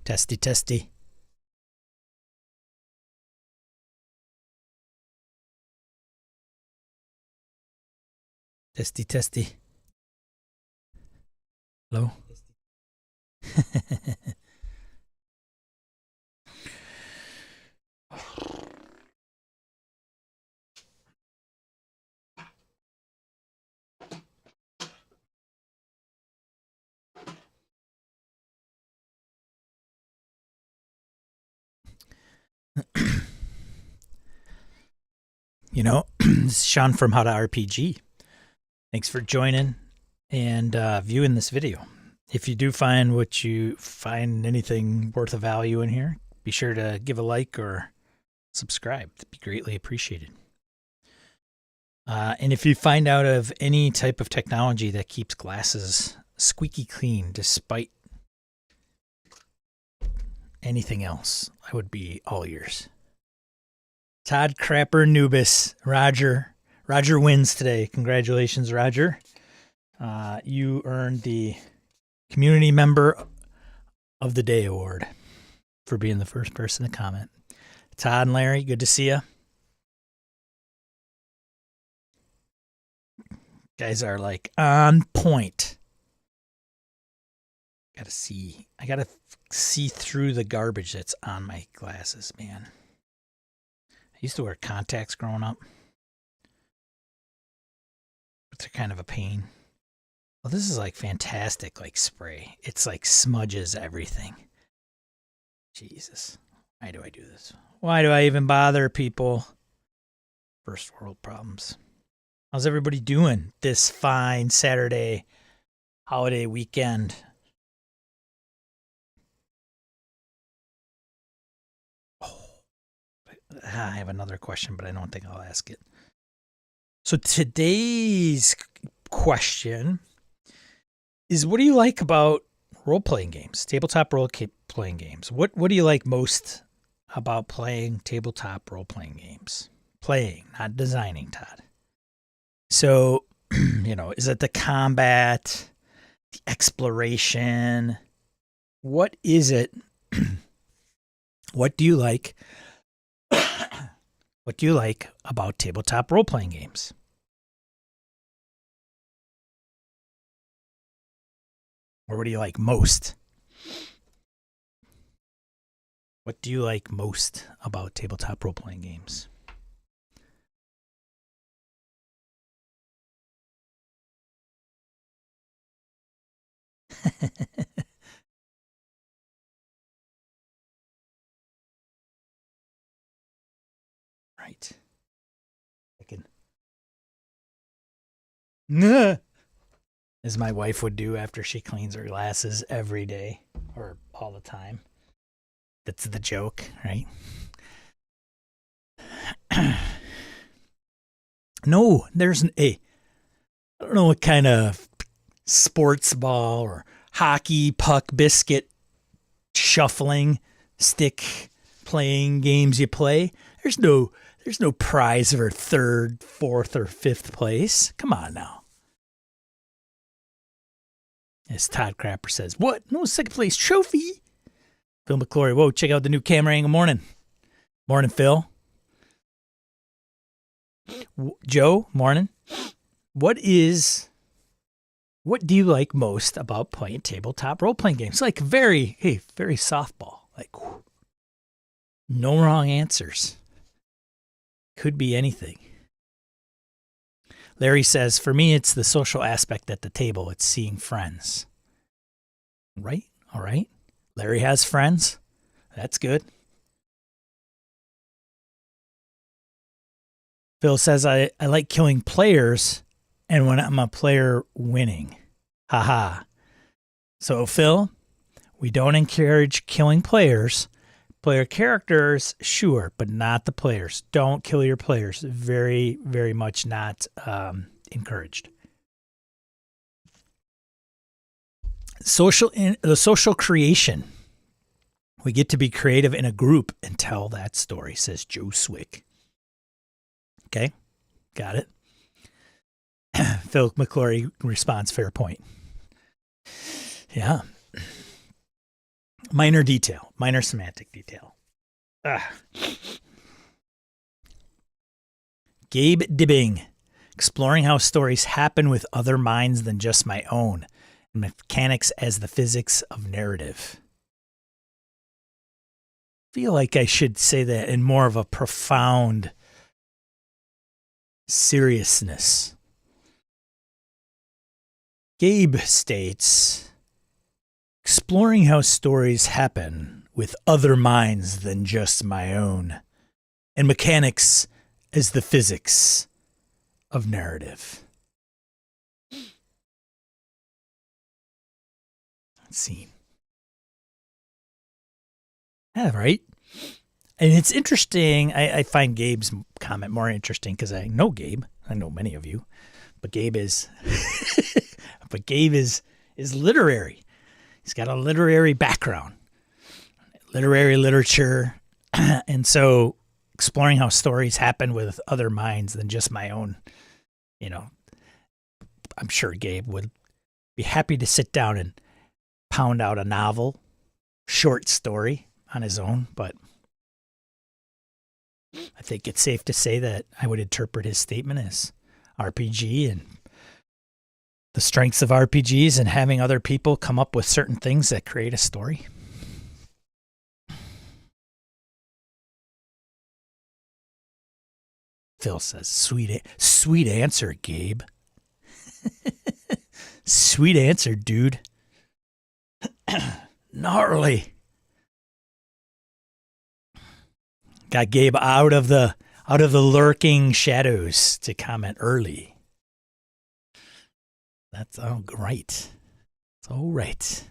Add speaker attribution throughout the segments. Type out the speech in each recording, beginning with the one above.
Speaker 1: Testy, testy. Testy, testy. Hello? You know, this is Sean from How to RPG. Thanks for joining and viewing this video. If you do find anything worth of value in here, be sure to give a like or subscribe. That'd be greatly appreciated. And if you find out of any type of technology that keeps glasses squeaky clean despite anything else, I would be all ears. Todd Crapper Nubis. Roger wins today. Congratulations, Roger. You earned the Community Member of the Day award for being the first person to comment. Todd and Larry, good to see you. Guys are like on point. I gotta see through the garbage that's on my glasses, man. I used to wear contacts growing up, but they're kind of a pain. Well, this is like fantastic, like spray. It's like smudges everything. Jesus. Why do I do this? Why do I even bother, people? First world problems. How's everybody doing this fine Saturday holiday weekend? I have another question, but I don't think I'll ask it. So today's question is, what do you like about role-playing games, tabletop role-playing games? What do you like most about playing tabletop role-playing games? Playing, not designing, Todd. So, is it the combat, the exploration? What is it? What do you like? What do you like about tabletop role-playing games? Or what do you like most? What do you like most about tabletop role-playing games? Right. As my wife would do after she cleans her glasses every day or all the time. That's the joke, right? No, there's I don't know what kind of sports ball or hockey puck biscuit shuffling stick playing games you play. There's no prize for third, fourth, or fifth place. Come on now. As Todd Crapper says, what? No second place trophy? Phil McClory, whoa, check out the new camera angle. Morning. Morning, Phil. Joe, morning. What do you like most about playing tabletop role-playing games? Like very softball. Like, no wrong answers. Could be anything. Larry says, for me, it's the social aspect at the table. It's seeing friends. Right? All right. Larry has friends. That's good. Phil says, I like killing players and when I'm a player winning. Haha. So, Phil, we don't encourage killing players. Player characters, sure, but not the players. Don't kill your players. Very, very much not encouraged. The social creation. We get to be creative in a group and tell that story, says Joe Swick. Okay, got it. Phil McClory responds, fair point. Yeah. Minor detail, minor semantic detail. Gabe Dibbing, exploring how stories happen with other minds than just my own, and mechanics as the physics of narrative. I feel like I should say that in more of a profound seriousness. Gabe states, exploring how stories happen with other minds than just my own, and mechanics as the physics of narrative. Let's see. Yeah, right? And it's interesting. I find Gabe's comment more interesting because I know Gabe. I know many of you. But Gabe is is literary. He's got a literary background. Literature. And so exploring how stories happen with other minds than just my own, I'm sure Gabe would be happy to sit down and pound out a novel, short story on his own, but I think it's safe to say that I would interpret his statement as RPG and the strengths of RPGs and having other people come up with certain things that create a story. Phil says, sweet answer, Gabe. Sweet answer, dude. Gnarly. Got Gabe out of the lurking shadows to comment early. That's all right. It's all right.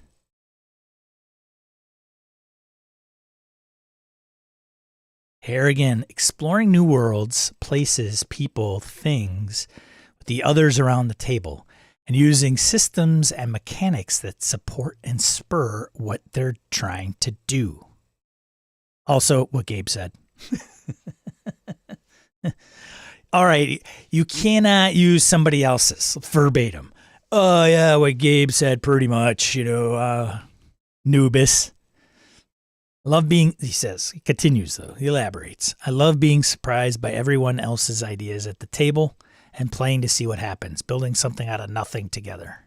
Speaker 1: Harrigan, exploring new worlds, places, people, things with the others around the table, and using systems and mechanics that support and spur what they're trying to do. Also, what Gabe said. All right, you cannot use somebody else's verbatim. Oh, yeah, what Gabe said pretty much, Noobus. Love being, he says, he continues though, he elaborates. I love being surprised by everyone else's ideas at the table and playing to see what happens, building something out of nothing together.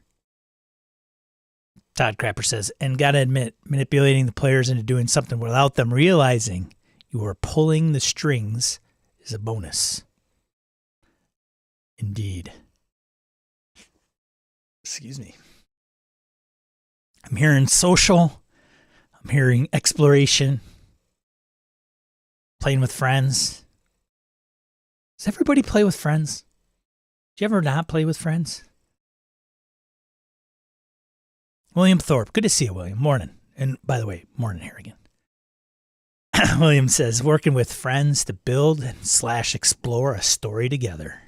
Speaker 1: Todd Crapper says, and gotta admit, manipulating the players into doing something without them realizing you are pulling the strings is a bonus. Indeed. Excuse me. I'm hearing social. I'm hearing exploration. Playing with friends. Does everybody play with friends? Do you ever not play with friends? William Thorpe. Good to see you, William. Morning. And by the way, morning, Harrigan. William says, working with friends to build and / explore a story together.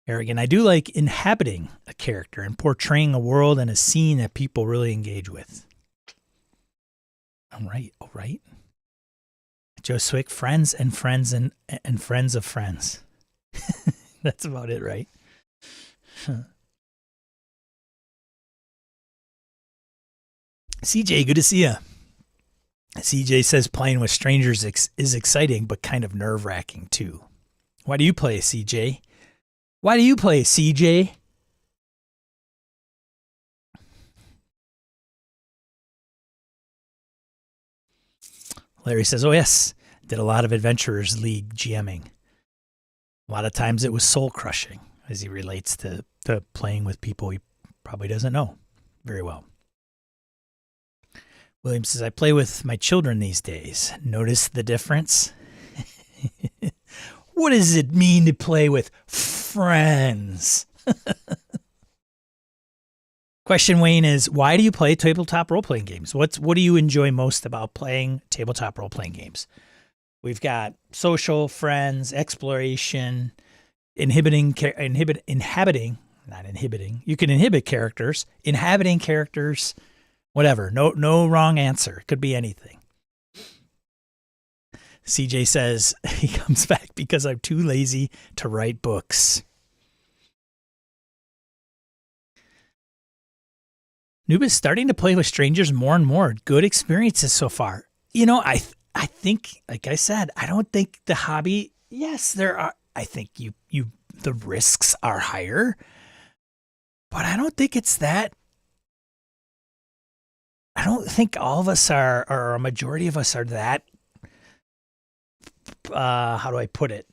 Speaker 1: Harrigan, I do like inhabiting a character and portraying a world and a scene that people really engage with. All right. Joe Swick, friends and friends and friends of friends. That's about it, right? CJ, good to see you. CJ says playing with strangers is exciting, but kind of nerve-wracking too. Why do you play, CJ? Why do you play, CJ? Larry says, oh yes, did a lot of Adventurers League GMing. A lot of times it was soul-crushing as he relates to playing with people he probably doesn't know very well. William says, I play with my children these days. Notice the difference? What does it mean to play with friends? Question, Wayne, is why do you play tabletop role-playing games? What do you enjoy most about playing tabletop role-playing games? We've got social, friends, exploration, inhabiting. You can inhibit characters, inhabiting characters, whatever. No wrong answer. It could be anything. CJ says he comes back because I'm too lazy to write books. Noob is starting to play with strangers more and more. Good experiences so far. I think, like I said, I don't think the hobby. Yes, there are. I think the risks are higher, but I don't think it's that. I don't think all of us are, or a majority of us are that. How do I put it?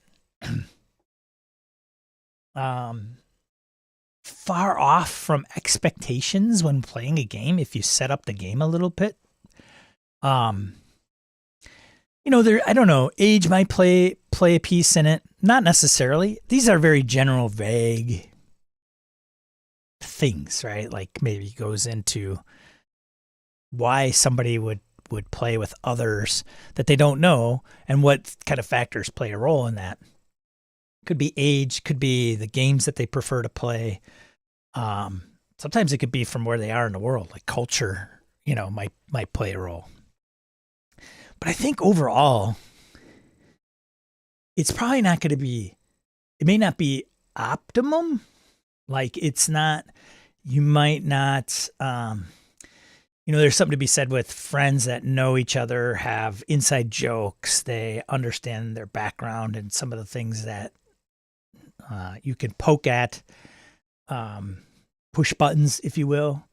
Speaker 1: Far off from expectations when playing a game if you set up the game a little bit. I don't know, age might play a piece in it. Not necessarily. These are very general, vague things, right? Like maybe goes into why somebody would play with others that they don't know and what kind of factors play a role in that. Could be age, could be the games that they prefer to play. Sometimes it could be from where they are in the world, like culture, might play a role. But I think overall, it's probably not going to be, it may not be optimum. Like it's not, you might not, there's something to be said with friends that know each other, have inside jokes, they understand their background and some of the things that you can poke at, push buttons, if you will,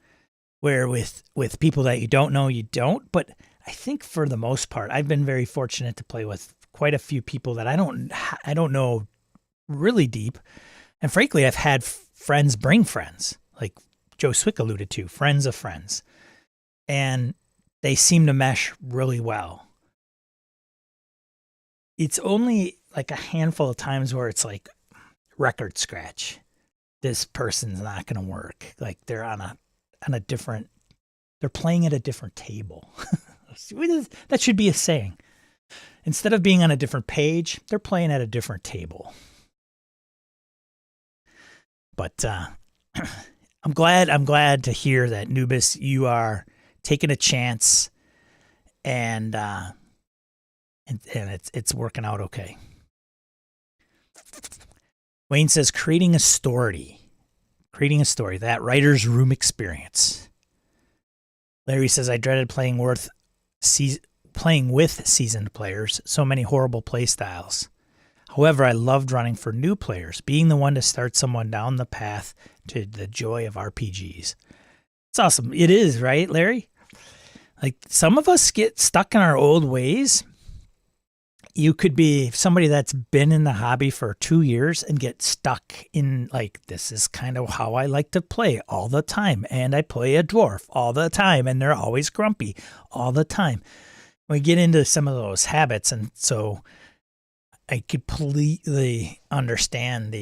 Speaker 1: where with people that you don't know, you don't. But I think for the most part, I've been very fortunate to play with quite a few people that I don't know really deep. And frankly, I've had friends bring friends, like Joe Swick alluded to, friends of friends. And they seem to mesh really well. It's only like a handful of times where it's like record scratch. This person's not going to work. Like they're on a different, they're playing at a different table. That should be a saying. Instead of being on a different page, they're playing at a different table. But I'm glad to hear that, Nubis, you are taking a chance and it's working out okay. Wayne says creating a story, that writer's room experience. Larry says I dreaded playing with seasoned players, so many horrible play styles. However, I loved running for new players, being the one to start someone down the path to the joy of RPGs. It's awesome. It is, right, Larry? Like some of us get stuck in our old ways. You could be somebody that's been in the hobby for 2 years and get stuck in like, this is kind of how I like to play all the time. And I play a dwarf all the time and they're always grumpy all the time. We get into some of those habits. And so I completely understand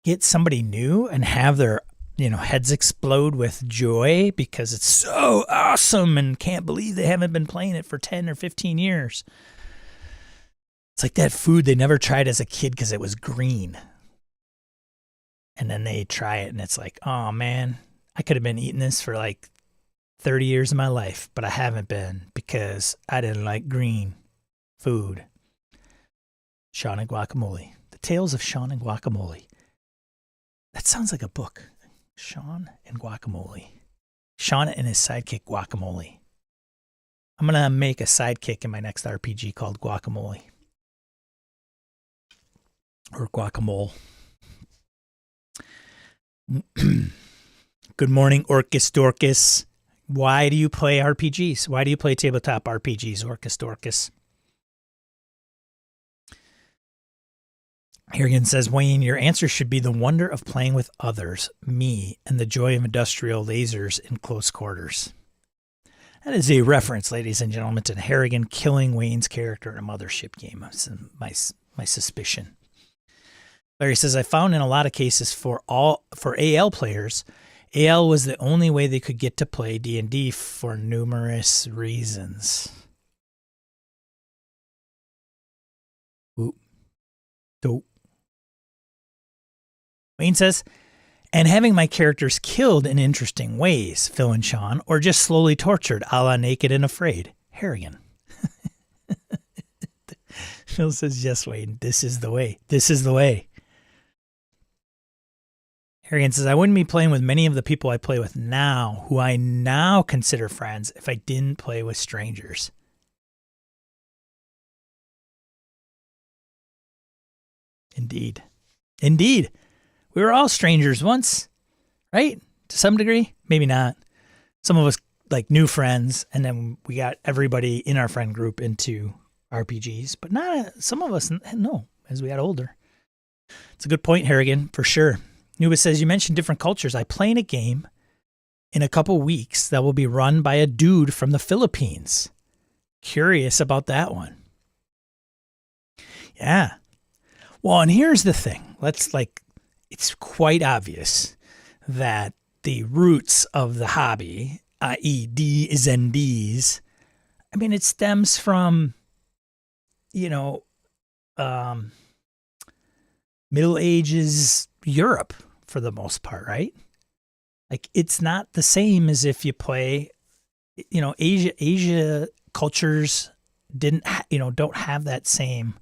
Speaker 1: get somebody new and have their heads explode with joy because it's so awesome and can't believe they haven't been playing it for 10 or 15 years. It's like that food they never tried as a kid because it was green. And then they try it and it's like, oh man, I could have been eating this for like 30 years of my life, but I haven't been because I didn't like green food. Sean and Guacamole. The Tales of Sean and Guacamole. That sounds like a book. Sean and Guacamole. Sean and his sidekick Guacamole. I'm going to make a sidekick in my next RPG called Guacamole. Or Guacamole. Good morning, Orcus Dorcas. Why do you play RPGs? Why do you play tabletop RPGs, Orcus Dorcas? Harrigan says, Wayne, your answer should be the wonder of playing with others, me, and the joy of industrial lasers in close quarters. That is a reference, ladies and gentlemen, to Harrigan killing Wayne's character in a mothership game. That's my suspicion. Larry says, I found in a lot of cases for AL players, AL was the only way they could get to play D&D for numerous reasons. Ooh. Dope. Wayne says, and having my characters killed in interesting ways, Phil and Sean, or just slowly tortured, a la Naked and Afraid, Harrigan. Phil says, yes, Wayne, this is the way. This is the way. Harrigan says, I wouldn't be playing with many of the people I play with now, who I now consider friends, if I didn't play with strangers. Indeed. Indeed. We were all strangers once, right? To some degree. Maybe not. Some of us like new friends, and then we got everybody in our friend group into RPGs, but not some of us, no, as we got older. It's a good point, Harrigan, for sure. Nuba says, you mentioned different cultures. I play in a game in a couple weeks that will be run by a dude from the Philippines. Curious about that one. Yeah. Well, and here's the thing. It's quite obvious that the roots of the hobby, i.e. D's and D's, I mean, it stems from, Middle Ages Europe for the most part, right? Like, it's not the same as if you play, Asia cultures don't have that same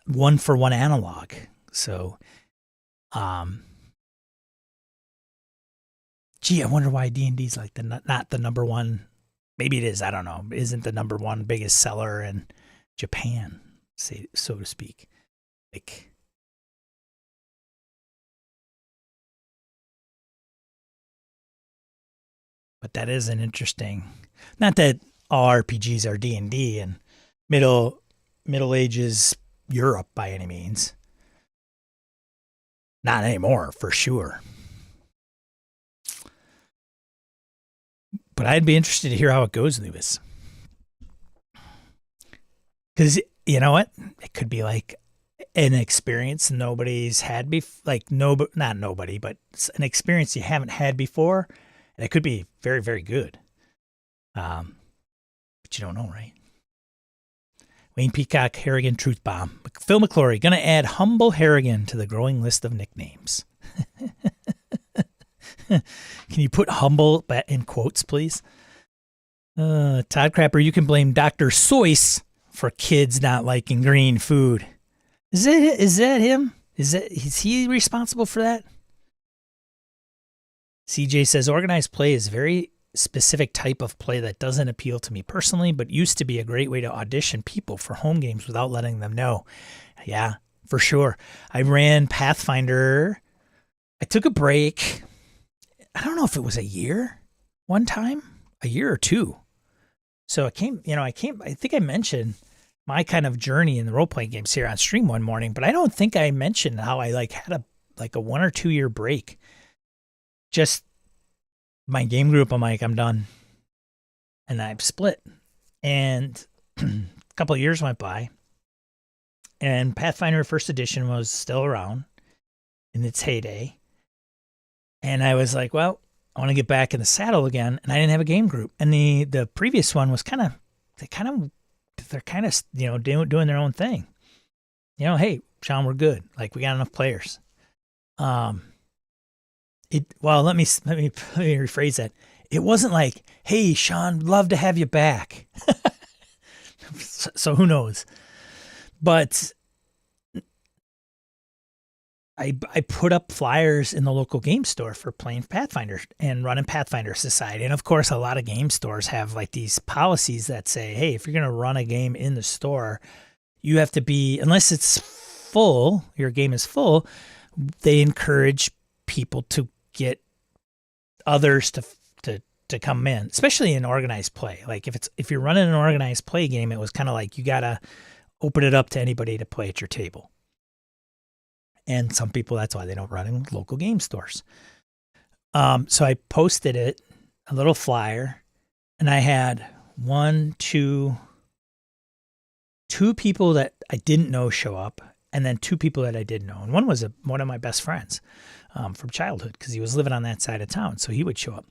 Speaker 1: one for one analog. So, I wonder why D&D's like not the number one. Maybe it is. I don't know. Isn't the number one biggest seller in Japan, so to speak? But that is an interesting. Not that all RPGs are D&D and Middle Ages Europe by any means. Not anymore, for sure. But I'd be interested to hear how it goes, Lewis. Because you know what? It could be like an experience nobody's had before. Not nobody, but an experience you haven't had before. And it could be very, very good. But you don't know, right? Wayne Peacock, Harrigan, Truth Bomb. Phil McClory, going to add Humble Harrigan to the growing list of nicknames. Can you put humble in quotes, please? Todd Crapper, you can blame Dr. Seuss for kids not liking green food. Is that him? Is he responsible for that? CJ says, organized play is a very specific type of play that doesn't appeal to me personally, but used to be a great way to audition people for home games without letting them know. Yeah, for sure. I ran Pathfinder. I took a break. I don't know if it was a year one time, a year or two. So I think I mentioned my kind of journey in the role-playing games here on stream one morning, but I don't think I mentioned how I had a 1 or 2 year break. Just my game group, I'm like, I'm done. And I've split. And a couple of years went by, and Pathfinder First Edition was still around in its heyday. And I was like, well, I want to get back in the saddle again. And I didn't have a game group. And the previous one was they're kind of doing their own thing. Hey, Sean, we're good. Like, we got enough players. Let me rephrase that. It wasn't like, hey, Sean, love to have you back. So who knows? But I put up flyers in the local game store for playing Pathfinder and running Pathfinder Society. And of course, a lot of game stores have like these policies that say, hey, if you're going to run a game in the store, you have to be, unless it's full, your game is full, they encourage people to get others to come in, especially in organized play. Like if you're running an organized play game, it was kind of like you got to open it up to anybody to play at your table. And some people, that's why they don't run in local game stores. So I posted it, a little flyer, and I had two people that I didn't know show up, and then 2 people that I did know. And one was one of my best friends from childhood, because he was living on that side of town, so he would show up.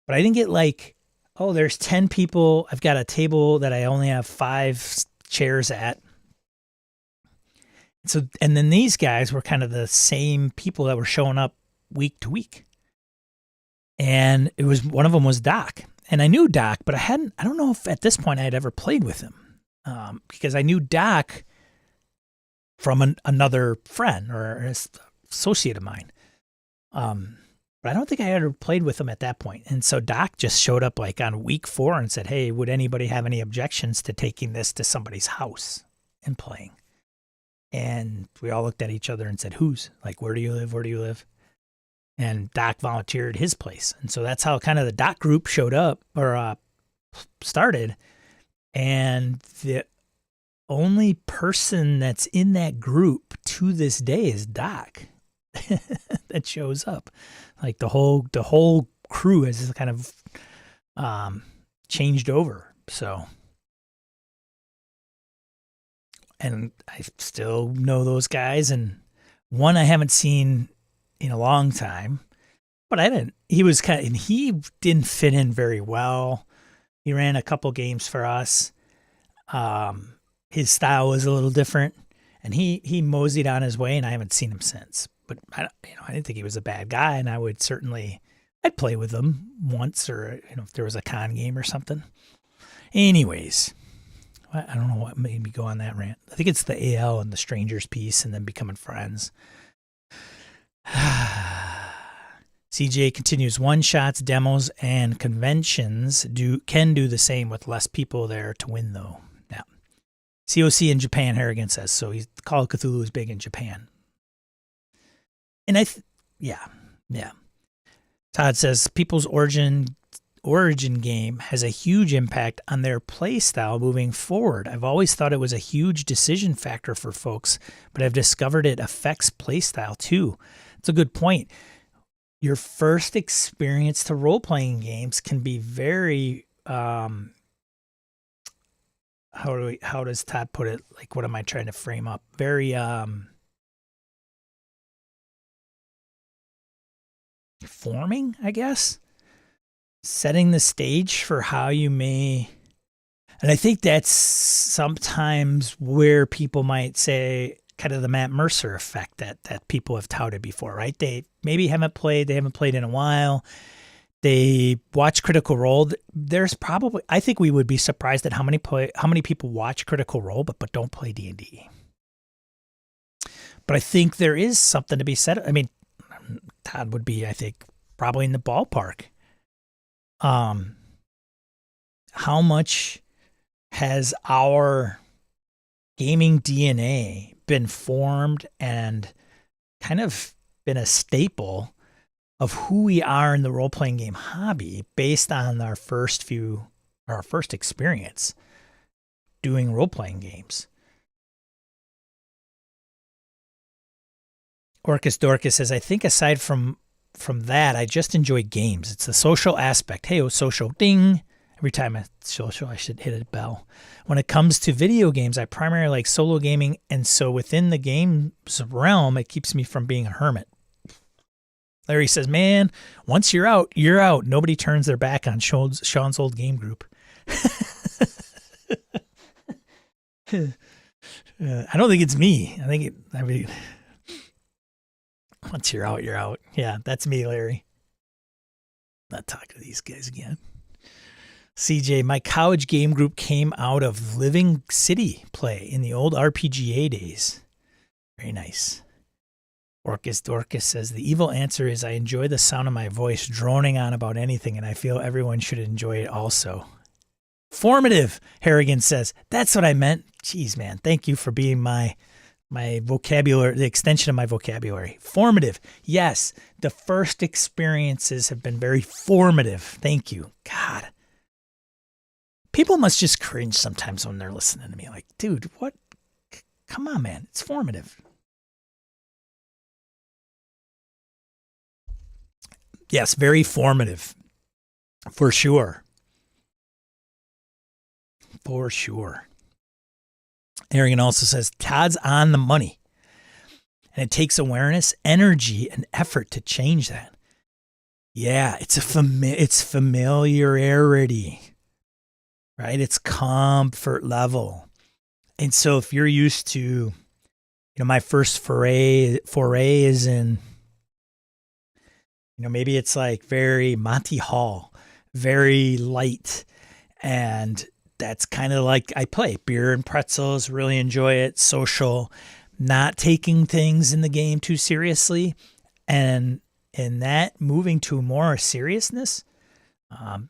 Speaker 1: But I didn't get like, oh, there's 10 people. I've got a table that I only have 5 chairs at. So, and then these guys were kind of the same people that were showing up week to week. And it was, one of them was Doc. And I knew Doc, but I don't know if at this point I had ever played with him. Because I knew Doc from another friend or an associate of mine. But I don't think I ever played with him at that point. And so Doc just showed up like on week 4 and said, hey, would anybody have any objections to taking this to somebody's house and playing? And we all looked at each other and said, whose? Like, where do you live? Where do you live? And Doc volunteered his place. And so that's how kind of the Doc group showed up or started. And the only person that's in that group to this day is Doc that shows up. Like the whole crew has kind of changed over. So, and I still know those guys, and one I haven't seen in a long time, but he didn't fit in very well. He ran a couple games for us. His style was a little different, and he moseyed on his way, and I haven't seen him since. But I didn't think he was a bad guy, and I'd play with him once, or if there was a con game or something. Anyways, I don't know what made me go on that rant. I think it's the AL and the strangers piece, and then becoming friends. CJ continues, one-shots, demos, and conventions can do the same with less people there to win, though. Yeah. COC in Japan, Harrigan says. So Call of Cthulhu is big in Japan. And yeah. Todd says, people's origin game has a huge impact on their play style moving forward. I've always thought it was a huge decision factor for folks, but I've discovered it affects play style too. It's a good point. Your first experience to role-playing games can be very, how does Todd put it? Like, what am I trying to frame up? Very, forming, I guess. Setting the stage for how you may, and I think that's sometimes where people might say kind of the Matt Mercer effect that people have touted before, right? They maybe haven't played in a while. They watch Critical Role. There's probably, I think we would be surprised at how many people watch Critical Role but don't play D&D. But I think there is something to be said. I mean, Todd would be, I think, probably in the ballpark. How much has our gaming DNA been formed and kind of been a staple of who we are in the role-playing game hobby based on our first experience doing role-playing games? Orcus Dorcas says, I think aside from that, I just enjoy games. It's the social aspect. Hey, social, ding. Every time I social, I should hit a bell. When it comes to video games, I primarily like solo gaming, and so within the game's realm, it keeps me from being a hermit. Larry says, man, once you're out, you're out. Nobody turns their back on Sean's old game group. I don't think it's me. Once you're out, you're out. Yeah, that's me, Larry. Not talking to these guys again. CJ, my college game group came out of Living City play in the old RPGA days. Very nice. Orcus Dorcas says, the evil answer is I enjoy the sound of my voice droning on about anything, and I feel everyone should enjoy it also. Formative, Harrigan says. That's what I meant. Jeez, man. Thank you for being my vocabulary, the extension of my vocabulary. Formative. Yes, the first experiences have been very formative. Thank you. God. People must just cringe sometimes when they're listening to me. Like, dude, what? Come on, man. It's formative. Yes, very formative. For sure. For sure. Arian also says, Todd's on the money. And it takes awareness, energy, and effort to change that. Yeah, it's familiarity. Right? It's comfort level. And so if you're used to, my first foray is in, maybe it's like very Monty Hall, very light. And that's kind of like I play beer and pretzels, really enjoy it, social, not taking things in the game too seriously. And And that moving to more seriousness,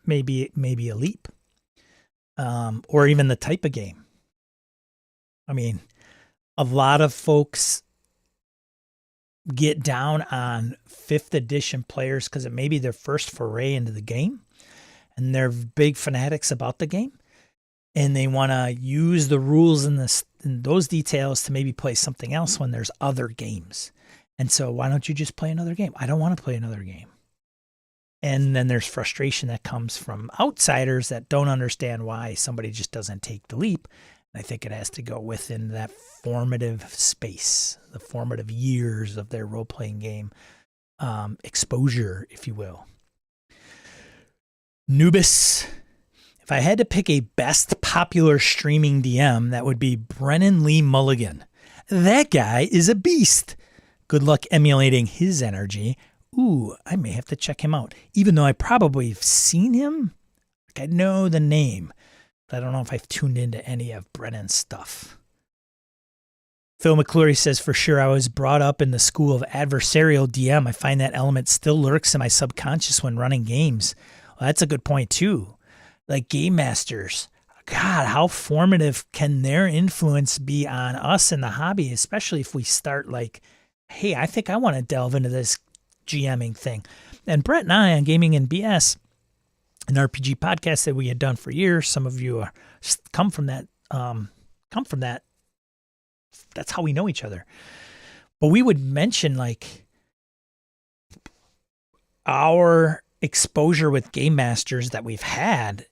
Speaker 1: maybe a leap, or even the type of game. I mean, a lot of folks get down on 5th edition players because it may be their first foray into the game, and they're big fanatics about the game, and they want to use the rules and those details to maybe play something else when there's other games. And so why don't you just play another game? I don't want to play another game. And then there's frustration that comes from outsiders that don't understand why somebody just doesn't take the leap. I think it has to go within that formative space, the formative years of their role-playing game exposure, if you will. Nubis, if I had to pick a best popular streaming DM, that would be Brennan Lee Mulligan. That guy is a beast. Good luck emulating his energy. Ooh, I may have to check him out. Even though I probably have seen him, like I know the name. I don't know if I've tuned into any of Brennan's stuff. Phil McClure says, for sure, I was brought up in the school of adversarial DM. I find that element still lurks in my subconscious when running games. Well, that's a good point, too. Like game masters. God, how formative can their influence be on us in the hobby, especially if we start like, hey, I think I want to delve into this GMing thing. And Brett and I on Gaming and BS, an RPG podcast that we had done for years. Some of you come from that. That's how we know each other. But we would mention like our exposure with game masters that we've had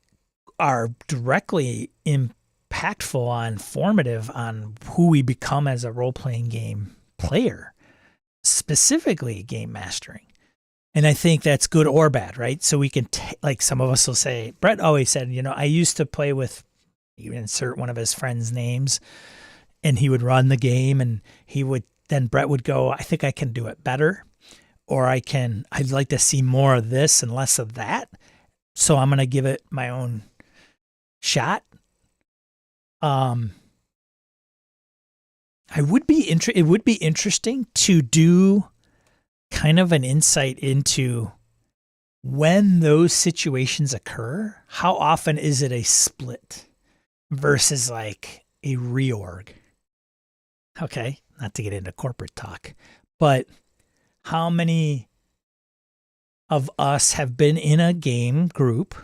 Speaker 1: are directly impactful on formative on who we become as a role-playing game player, specifically game mastering. And I think that's good or bad, right? So we can, like some of us will say, Brett always said, I used to play with, you insert one of his friends' names, and he would run the game, and then Brett would go, I think I can do it better, or I'd like to see more of this and less of that. So I'm going to give it my own shot. It would be interesting to do kind of an insight into when those situations occur. How often is it a split versus like a reorg? Okay, not to get into corporate talk, but how many of us have been in a game group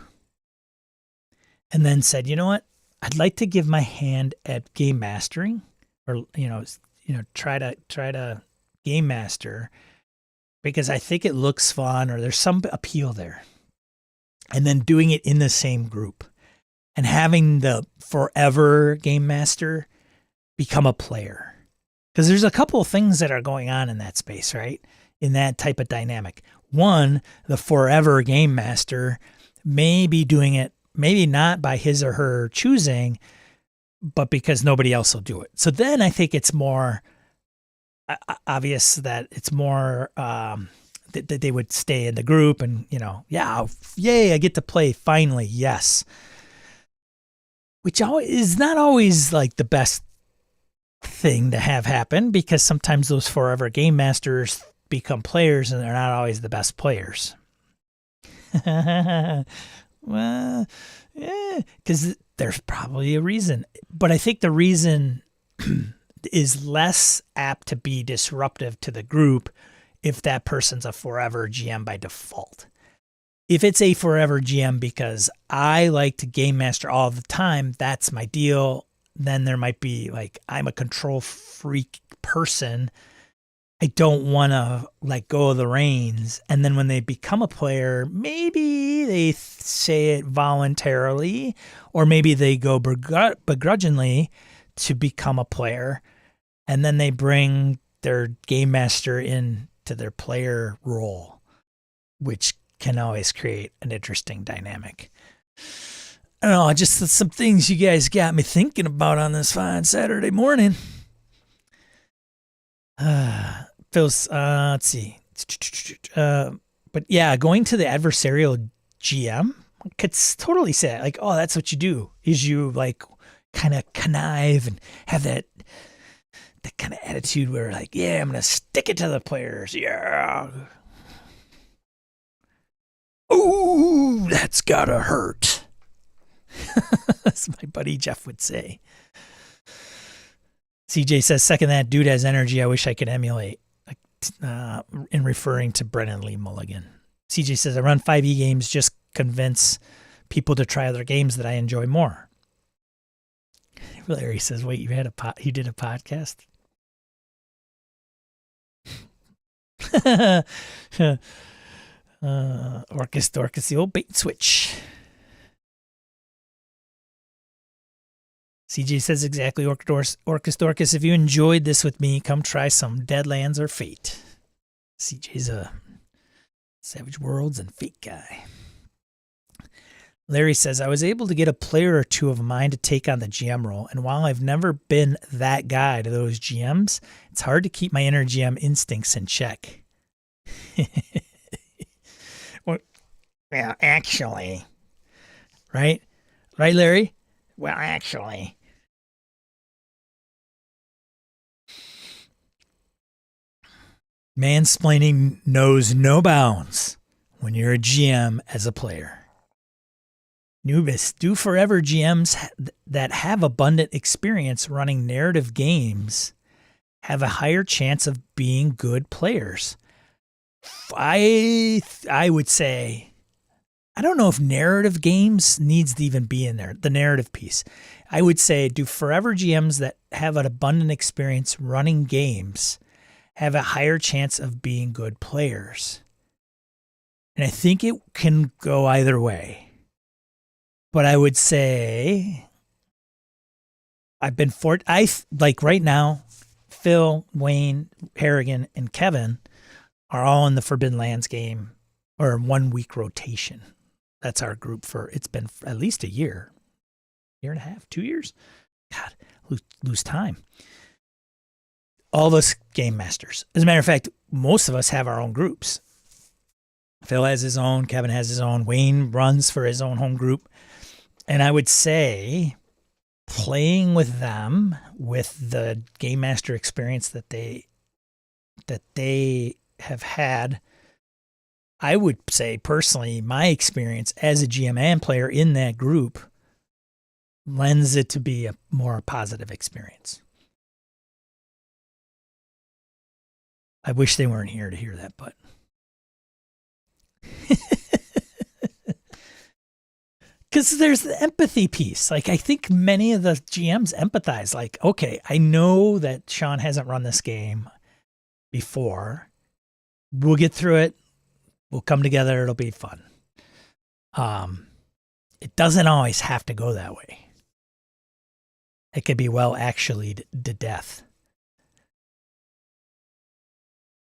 Speaker 1: and then said, you know what, I'd like to give my hand at game mastering, or try to game master because I think it looks fun or there's some appeal there. And then doing it in the same group and having the forever game master become a player. Because there's a couple of things that are going on in that space, right? In that type of dynamic. One, the forever game master may be doing it, maybe not by his or her choosing, but because nobody else will do it. So then I think it's more obvious that it's more that they would stay in the group and, yay, I get to play finally, yes. Which is not always like the best thing to have happen, because sometimes those forever game masters become players and they're not always the best players. Well, yeah, because there's probably a reason. But I think the reason is less apt to be disruptive to the group if that person's a forever GM by default. If it's a forever GM because I like to game master all the time, that's my deal, then there might be like, I'm a control freak person. I don't want to let go of the reins. And then when they become a player, maybe they say it voluntarily, or maybe they go begrudgingly to become a player. And then they bring their game master into their player role, which can always create an interesting dynamic. I don't know, just some things you guys got me thinking about on this fine Saturday morning. Phil's, let's see. But yeah, going to the adversarial GM, I could totally say like, oh, that's what you do, is you like kind of connive and have that kind of attitude where like, yeah, I'm going to stick it to the players. Yeah. Ooh, that's gotta hurt. As my buddy Jeff would say. CJ says, second that, dude has energy I wish I could emulate. In referring to Brennan Lee Mulligan. CJ says, I run 5e games, just convince people to try other games that I enjoy more. Larry says, wait, you did a podcast? Orcus Dorcas, the old bait and switch. CJ says exactly, Orcus Dorcas, if you enjoyed this with me, come try some Deadlands or Fate. CJ's a Savage Worlds and Fate guy. Larry says, I was able to get a player or two of mine to take on the GM role, and while I've never been that guy to those GMs, it's hard to keep my inner GM instincts in check. Well, actually. Right? Right, Larry? Well, actually. Mansplaining knows no bounds when you're a GM as a player. Nubis, do forever GMs that have abundant experience running narrative games have a higher chance of being good players. I would say, I don't know if narrative games needs to even be in there, the narrative piece. I would say, do forever GMs that have an abundant experience running games have a higher chance of being good players? And I think it can go either way. But I would say like right now, Phil, Wayne, Harrigan, and Kevin are all in the Forbidden Lands game or 1 week rotation. That's our group it's been at least a year and a half, 2 years. God, lose time. All of us game masters. As a matter of fact, most of us have our own groups. Phil has his own, Kevin has his own, Wayne runs for his own home group. And I would say playing with them, with the game master experience that they have had, I would say personally, my experience as a GM and player in that group lends it to be a more positive experience. I wish they weren't here to hear that, but because there's the empathy piece. Like, I think many of the GMs empathize. Like, okay, I know that Sean hasn't run this game before. We'll get through it. We'll come together. It'll be fun. It doesn't always have to go that way. It could be actually to death.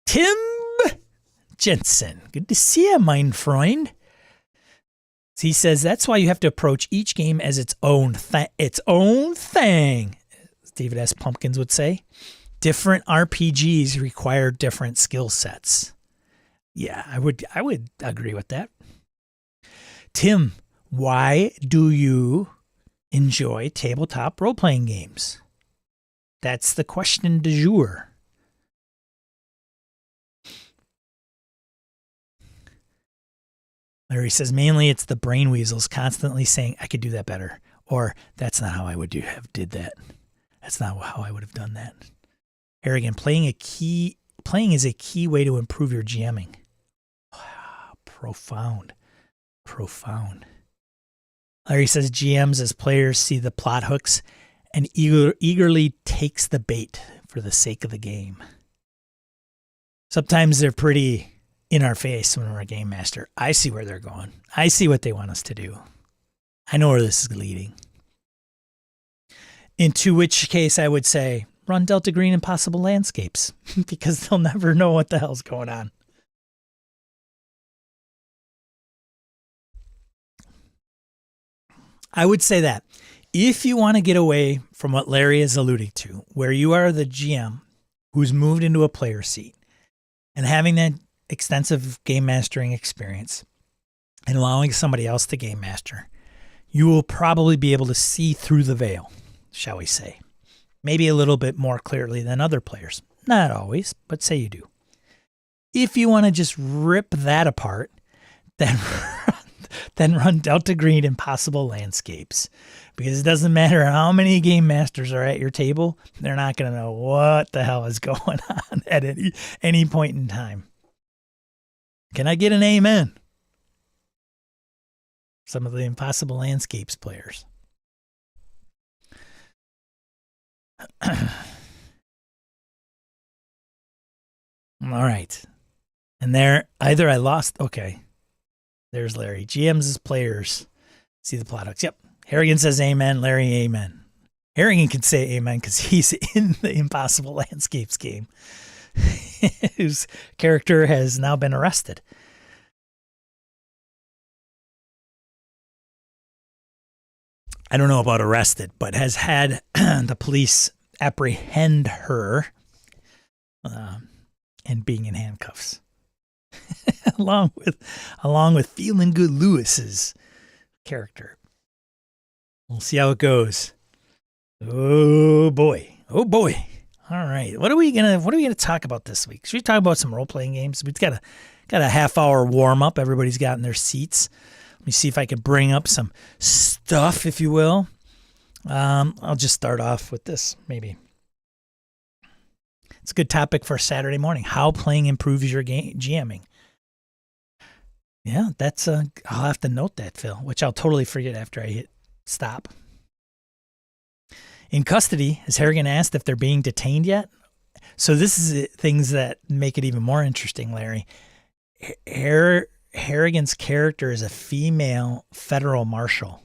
Speaker 1: Tim Jensen. Good to see you, mein Freund. He says that's why you have to approach each game as its own thing, as David S. Pumpkins would say. Different RPGs require different skill sets. Yeah, I would agree with that. Tim, why do you enjoy tabletop role-playing games? That's the question du jour. Larry says, mainly it's the brain weasels constantly saying, I could do that better. Or, that's not how I would did that. That's not how I would have done that. Harrigan, playing is a key way to improve your GMing. Wow, profound. Larry says, GMs as players see the plot hooks and eagerly takes the bait for the sake of the game. Sometimes they're pretty in our face when we're a game master. I see where they're going. I see what they want us to do. I know where this is leading. Into which case I would say, run Delta Green Impossible Landscapes because they'll never know what the hell's going on. I would say that if you want to get away from what Larry is alluding to, where you are the GM who's moved into a player seat and having that extensive game mastering experience and allowing somebody else to game master, you will probably be able to see through the veil, shall we say. Maybe a little bit more clearly than other players. Not always, but say you do. If you want to just rip that apart, then then run Delta Green Impossible Landscapes. Because it doesn't matter how many game masters are at your table, they're not going to know what the hell is going on at any point in time. Can I get an amen? Some of the Impossible Landscapes players. All right. And there, either I lost. Okay. There's Larry. GMs as players. See the plot hooks. Yep. Harrigan says amen. Larry, amen. Harrigan can say amen because he's in the Impossible Landscapes game, whose character has now been arrested. I don't know about arrested, but has had the police apprehend her and being in handcuffs. along with Feeling Good Lewis's character. We'll see how it goes. Oh boy. All right. What are we gonna talk about this week? Should we talk about some role playing games? We've got a half hour warm up. Everybody's got in their seats. Let me see if I can bring up some stuff, if you will. I'll just start off with this, maybe. It's a good topic for Saturday morning. How playing improves your GMing. Yeah, that's I'll have to note that, Phil, which I'll totally forget after I hit stop. In custody, is Harrigan asked if they're being detained yet? So this is things that make it even more interesting, Larry. Harrigan's character is a female federal marshal.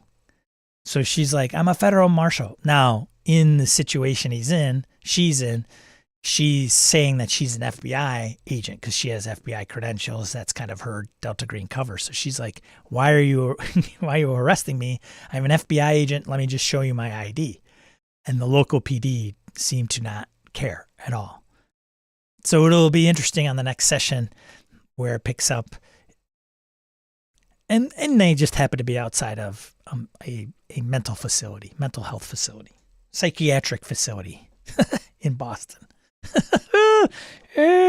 Speaker 1: So she's like, I'm a federal marshal. Now, in the situation she's saying that she's an FBI agent because she has FBI credentials. That's kind of her Delta Green cover. So she's like, why are you arresting me? I'm an FBI agent. Let me just show you my ID. And the local PD seem to not care at all. So it'll be interesting on the next session where it picks up. And they just happen to be outside of a mental health facility, psychiatric facility in Boston. All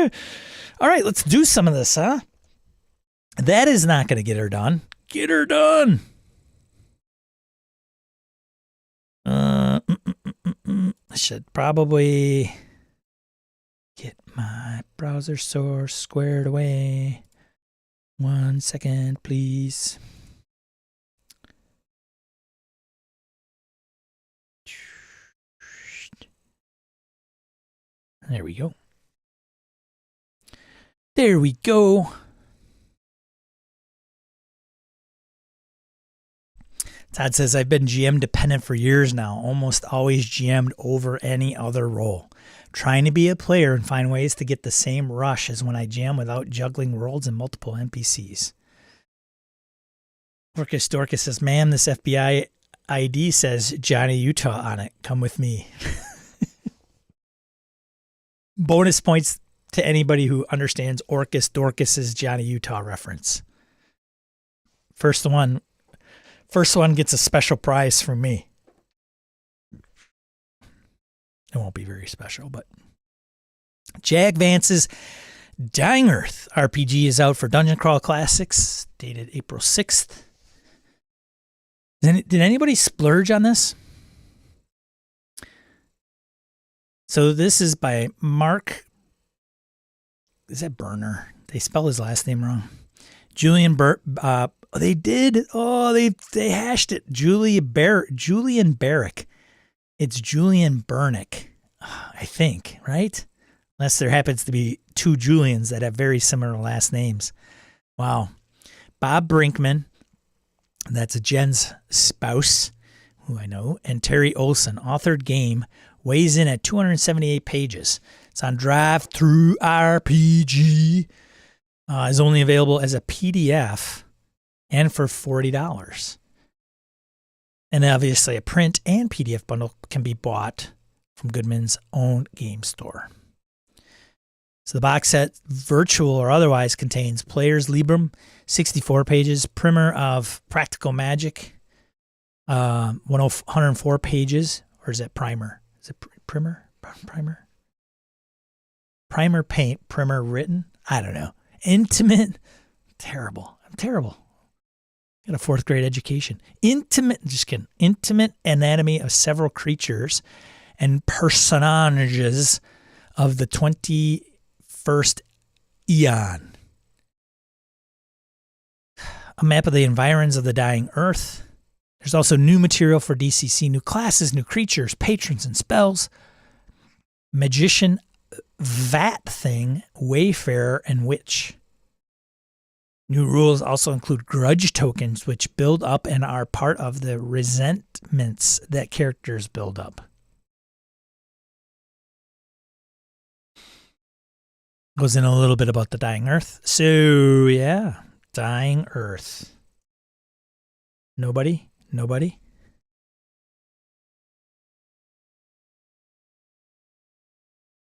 Speaker 1: right, let's do some of this, huh? That is not going to get her done. Get her done. I should probably get my browser source squared away. 1 second, please. There we go. There we go. Todd says, I've been GM dependent for years now, almost always GM'd over any other role. Trying to be a player and find ways to get the same rush as when I jam without juggling worlds and multiple NPCs. Orcus Dorcas says, ma'am, this FBI ID says Johnny Utah on it. Come with me. Bonus points to anybody who understands Orcus Dorcas's Johnny Utah reference. First one gets a special prize from me. It won't be very special, but Jag Vance's Dying Earth RPG is out for Dungeon Crawl Classics, dated April 6th. Did anybody splurge on this? So this is by Mark. Is that Burner? They spell his last name wrong. Julian they did. Oh, they hashed it. Julian Barrick. It's Julian Bernick, I think, right? Unless there happens to be two Julians that have very similar last names. Wow. Bob Brinkman, that's Jen's spouse, who I know, and Terry Olson, authored game, weighs in at 278 pages. It's on TTRPG. Is only available as a PDF and for $40. And obviously a print and PDF bundle can be bought from Goodman's own game store. So the box set, virtual or otherwise, contains Player's Librum, 64 pages, primer of Practical Magic, 104 pages, or is that primer? Is it primer? Primer? Primer paint, primer written? I don't know. Intimate, terrible. I'm terrible. Got a 4th grade education. Intimate anatomy of several creatures and personages of the 21st eon. A map of the environs of the dying Earth. There's also new material for DCC, new classes, new creatures, patrons, and spells. Magician, Vat Thing, Wayfarer, and Witch. New rules also include grudge tokens, which build up and are part of the resentments that characters build up. Goes in a little bit about the dying Earth. So, yeah, dying Earth. Nobody? Nobody?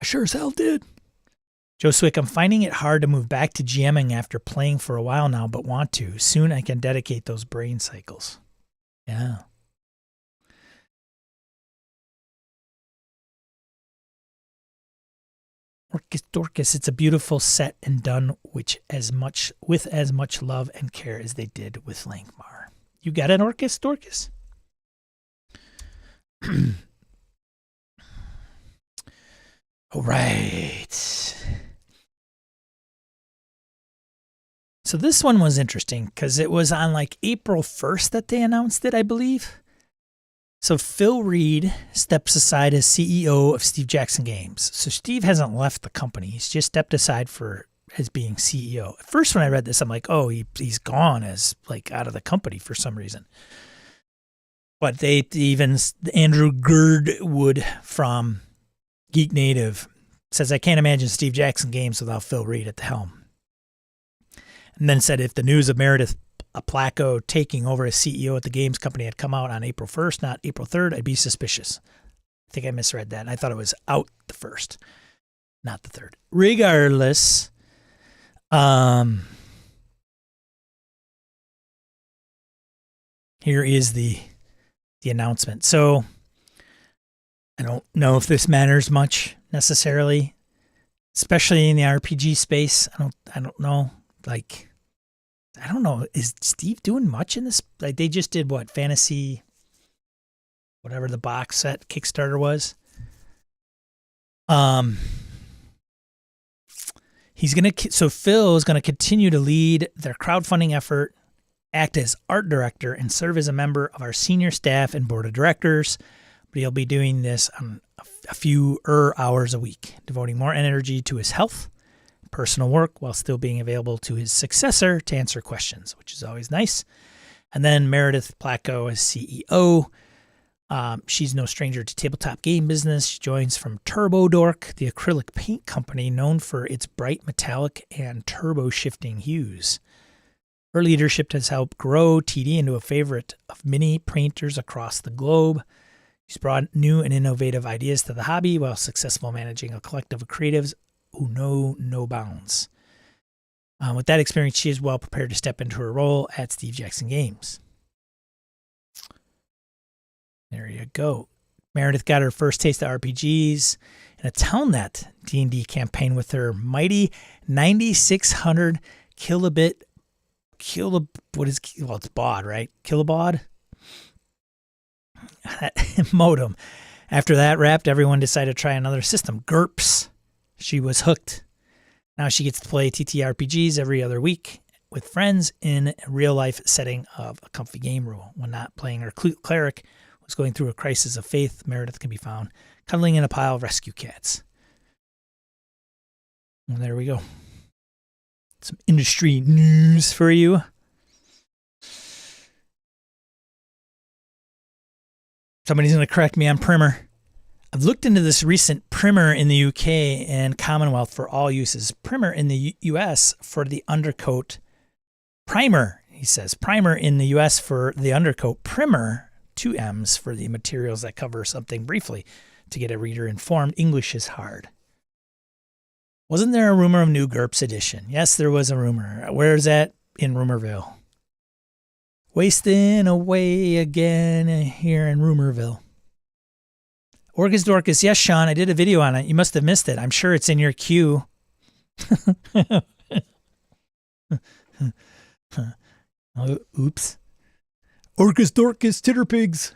Speaker 1: I sure as hell did. Joe Swick, I'm finding it hard to move back to GMing after playing for a while now, but want to. Soon I can dedicate those brain cycles. Yeah. Orcus Dorcas, it's a beautiful set and done with as much love and care as they did with Langmar. You got it, Orcus Dorcas? All right. So this one was interesting because it was on like April 1st that they announced it, I believe. So Phil Reed steps aside as CEO of Steve Jackson Games. So Steve hasn't left the company. He's just stepped aside as being CEO. At first when I read this, I'm like, oh, he's gone as like out of the company for some reason. But Andrew Girdwood from Geek Native says, I can't imagine Steve Jackson Games without Phil Reed at the helm. And then said if the news of Meredith Placco taking over as CEO at the games company had come out on April 1st, not April 3rd, I'd be suspicious. I think I misread that. I thought it was out the 1st, not the 3rd. Regardless, here is the announcement. So I don't know if this matters much necessarily, especially in the RPG space. I don't know. Like, I don't know. Is Steve doing much in this? Like, they just did what? Fantasy, whatever the box set Kickstarter was. So Phil is gonna continue to lead their crowdfunding effort, act as art director, and serve as a member of our senior staff and board of directors. But he'll be doing this on a few hours a week, devoting more energy to his health, personal work, while still being available to his successor to answer questions, which is always nice. And then Meredith Placco as CEO. She's no stranger to tabletop game business. She joins from Turbo Dork, the acrylic paint company known for its bright metallic and turbo shifting hues. Her leadership has helped grow TD into a favorite of many painters across the globe. She's brought new and innovative ideas to the hobby while successfully managing a collective of creatives who know no bounds. With that experience, she is well prepared to step into her role at Steve Jackson Games. There you go. Meredith got her first taste of RPGs in a Telnet D&D campaign with her mighty 9600 it's baud, right? Kilobaud? Modem. After that wrapped, everyone decided to try another system, GURPS. She was hooked. Now she gets to play TTRPGs every other week with friends in a real-life setting of a comfy game rule. When not playing her cleric was going through a crisis of faith, Meredith can be found cuddling in a pile of rescue cats. Well, there we go. Some industry news for you. Somebody's going to correct me on Primer. I've looked into this recent Primer in the UK and Commonwealth for all uses. Primer in the US for the undercoat. Primer, he says. Primer in the US for the undercoat. Primer, 2 M's for the materials that cover something briefly. To get a reader informed, English is hard. Wasn't there a rumor of new GURPS edition? Yes, there was a rumor. Where's that? In Rumorville. Wasting away again here in Rumorville. Orcus Dorcas, yes, Sean, I did a video on it. You must have missed it. I'm sure it's in your queue. Oh, oops. Orcus Dorcus Titterpigs.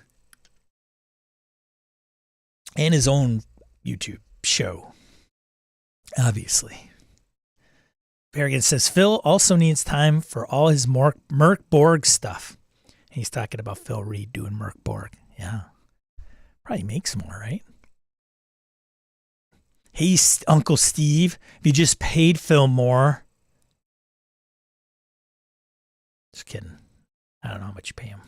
Speaker 1: And his own YouTube show, obviously. Berrigan says Phil also needs time for all his Merc Borg stuff. He's talking about Phil Reed doing Merc Borg. Yeah. Probably makes more, right? Hey, Uncle Steve, if you just paid Phil more. Just kidding. I don't know how much you pay him.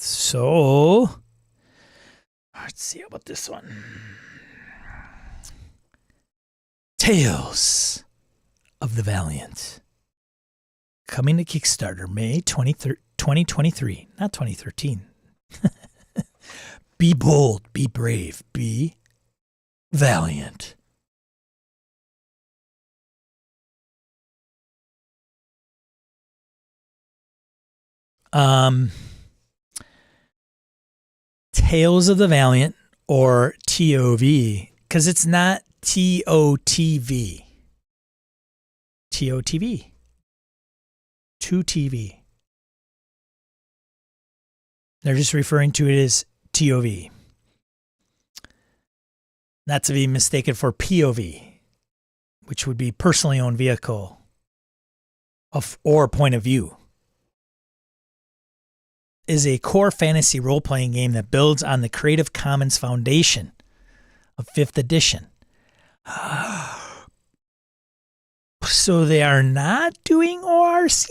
Speaker 1: So, let's see about this one. Tales of the Valiant. Coming to Kickstarter May 2023, not 2013. Be bold, be brave, be valiant. Tales of the Valiant, or TOV, because it's not TOTV. TOTV. 2TV. They're just referring to it as TOV. Not to be mistaken for POV, which would be personally owned vehicle or point of view. Is a core fantasy role-playing game that builds on the Creative Commons foundation of 5th edition. So they are not doing ORC?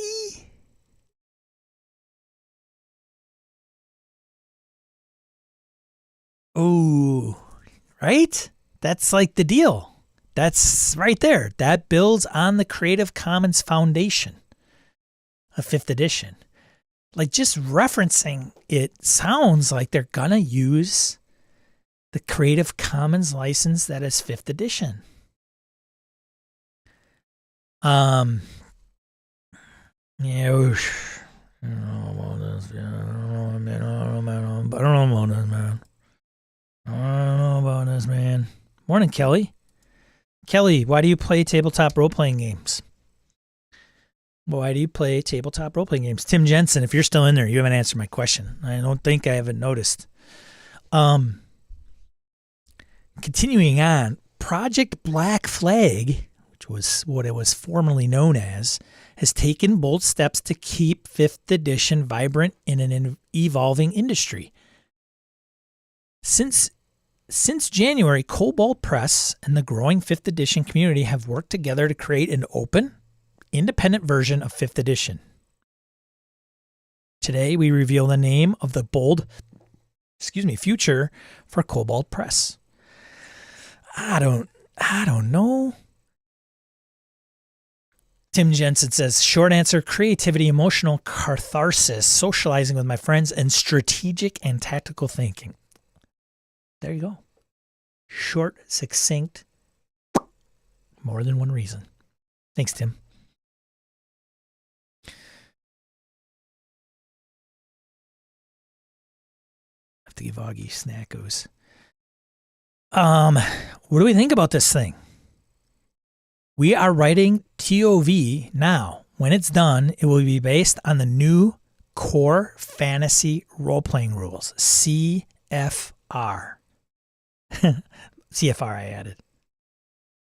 Speaker 1: Oh, right? That's like the deal. That's right there. That builds on the Creative Commons foundation of 5th edition. Like, just referencing it sounds like they're going to use the Creative Commons license that is 5th edition. Yeah, I don't know about this. I don't know, man. I don't know about this, man. I don't know about this, man. Morning, Kelly. Kelly, why do you play tabletop role-playing games? Why do you play tabletop role-playing games? Tim Jensen, if you're still in there, you haven't answered my question. I don't think I haven't noticed. Continuing on, Project Black Flag, which was what it was formerly known as, has taken bold steps to keep 5th edition vibrant in an evolving industry. Since January, Cobalt Press and the growing 5th edition community have worked together to create an open, independent version of 5th edition. Today, we reveal the name of the bold, future for Cobalt Press. I don't know. Tim Jensen says, short answer, creativity, emotional catharsis, socializing with my friends, and strategic and tactical thinking. There you go. Short, succinct, more than one reason. Thanks, Tim. Have to give Augie snackos. What do we think about this thing? We are writing TOV now. When it's done, it will be based on the new Core Fantasy Role-Playing Rules, CFR. CFR I added.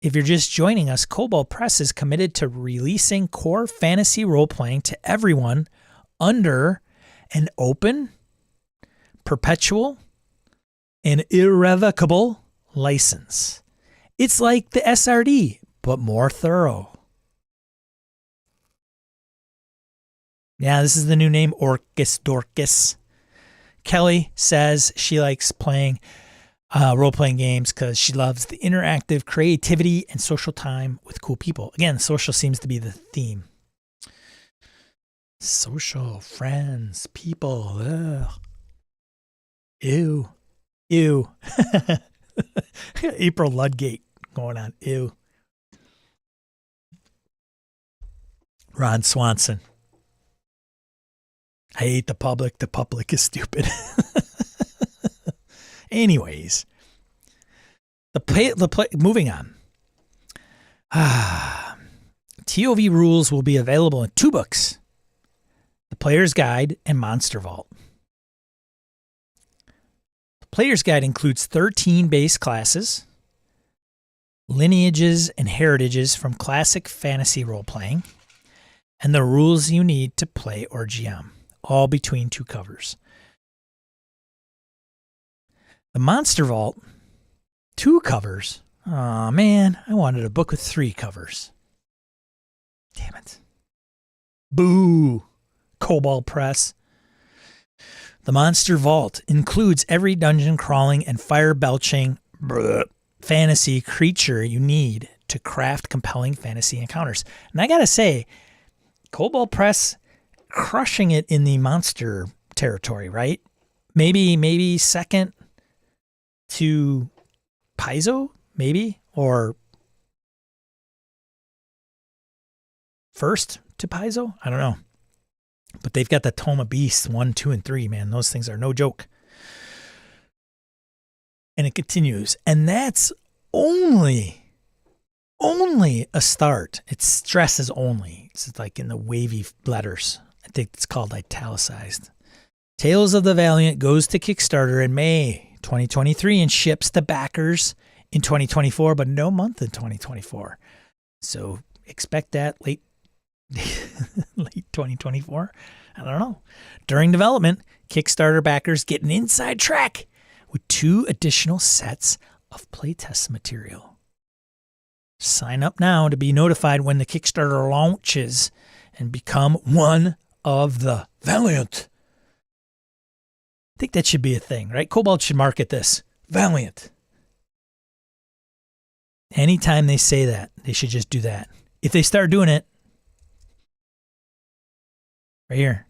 Speaker 1: If you're just joining us, Cobalt Press is committed to releasing core fantasy role-playing to everyone under an open, perpetual, and irrevocable license. It's like the SRD, but more thorough. Yeah, this is the new name, Orcus Dorcus. Kelly says she likes playing role-playing games because she loves the interactive creativity and social time with cool people. Again, social seems to be the theme. Social, friends, people. Ugh. Ew. Ew. April Ludgate going on. Ew. Ron Swanson. I hate the public. The public is stupid. Anyways, moving on. TOV rules will be available in 2 books, The Player's Guide and Monster Vault. The Player's Guide includes 13 base classes, lineages and heritages from classic fantasy role-playing, and the rules you need to play or GM, all between 2 covers. The Monster Vault, 2 covers. Aw, man, I wanted a book with 3 covers. Damn it. Boo. Cobalt Press. The Monster Vault includes every dungeon crawling and fire belching fantasy creature you need to craft compelling fantasy encounters. And I gotta say, Cobalt Press crushing it in the monster territory, right? Maybe second to Paizo, maybe, or first to Paizo. I don't know. But they've got the Tome of Beasts 1, 2, and 3, man. Those things are no joke. And it continues. And that's only a start. It stresses only. It's like in the wavy letters. I think it's called italicized. Tales of the Valiant goes to Kickstarter in May 2023 and ships to backers in 2024, but no month in 2024. So expect that late 2024. I don't know. During development, Kickstarter backers get an inside track with 2 additional sets of playtest material. Sign up now to be notified when the Kickstarter launches and become one of the Valiant. I think that should be a thing, right? Cobalt should market this. Valiant. Anytime they say that, they should just do that. If they start doing it, right here,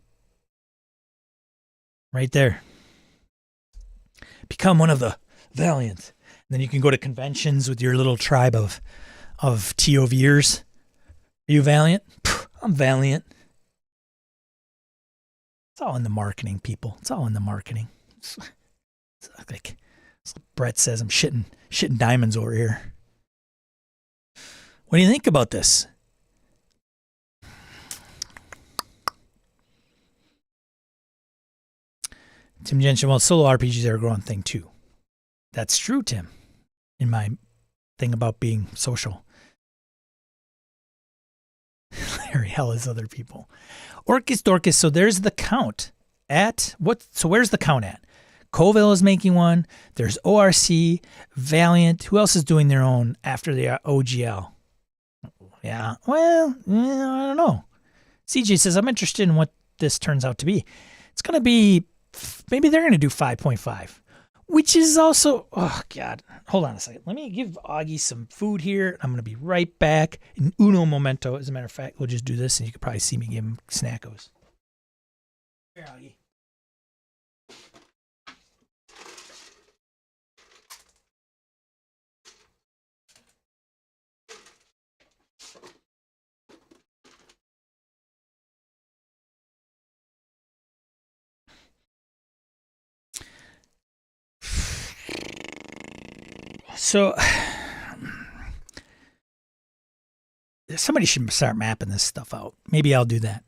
Speaker 1: right there, become one of the Valiant. And then you can go to conventions with your little tribe of TOVers. Are you Valiant? I'm Valiant. It's all in the marketing, people. It's all in the marketing. It's like Brett says, I'm shitting diamonds over here. What do you think about this? Tim Genshin, well, solo RPGs are a growing thing too. That's true, Tim, in my thing about being social. Larry, hell is other people. Orcus Dorcas, so there's the count at what? So where's the count at? Colville is making one. There's ORC, Valiant. Who else is doing their own after the OGL? Yeah, well, I don't know. CJ says, I'm interested in what this turns out to be. It's going to be, maybe they're going to do 5.5, which is also, oh, God. Hold on a second. Let me give Augie some food here. I'm going to be right back in uno momento. As a matter of fact, we'll just do this, and you can probably see me give him snackos. Here, Augie. So somebody should start mapping this stuff out. Maybe I'll do that.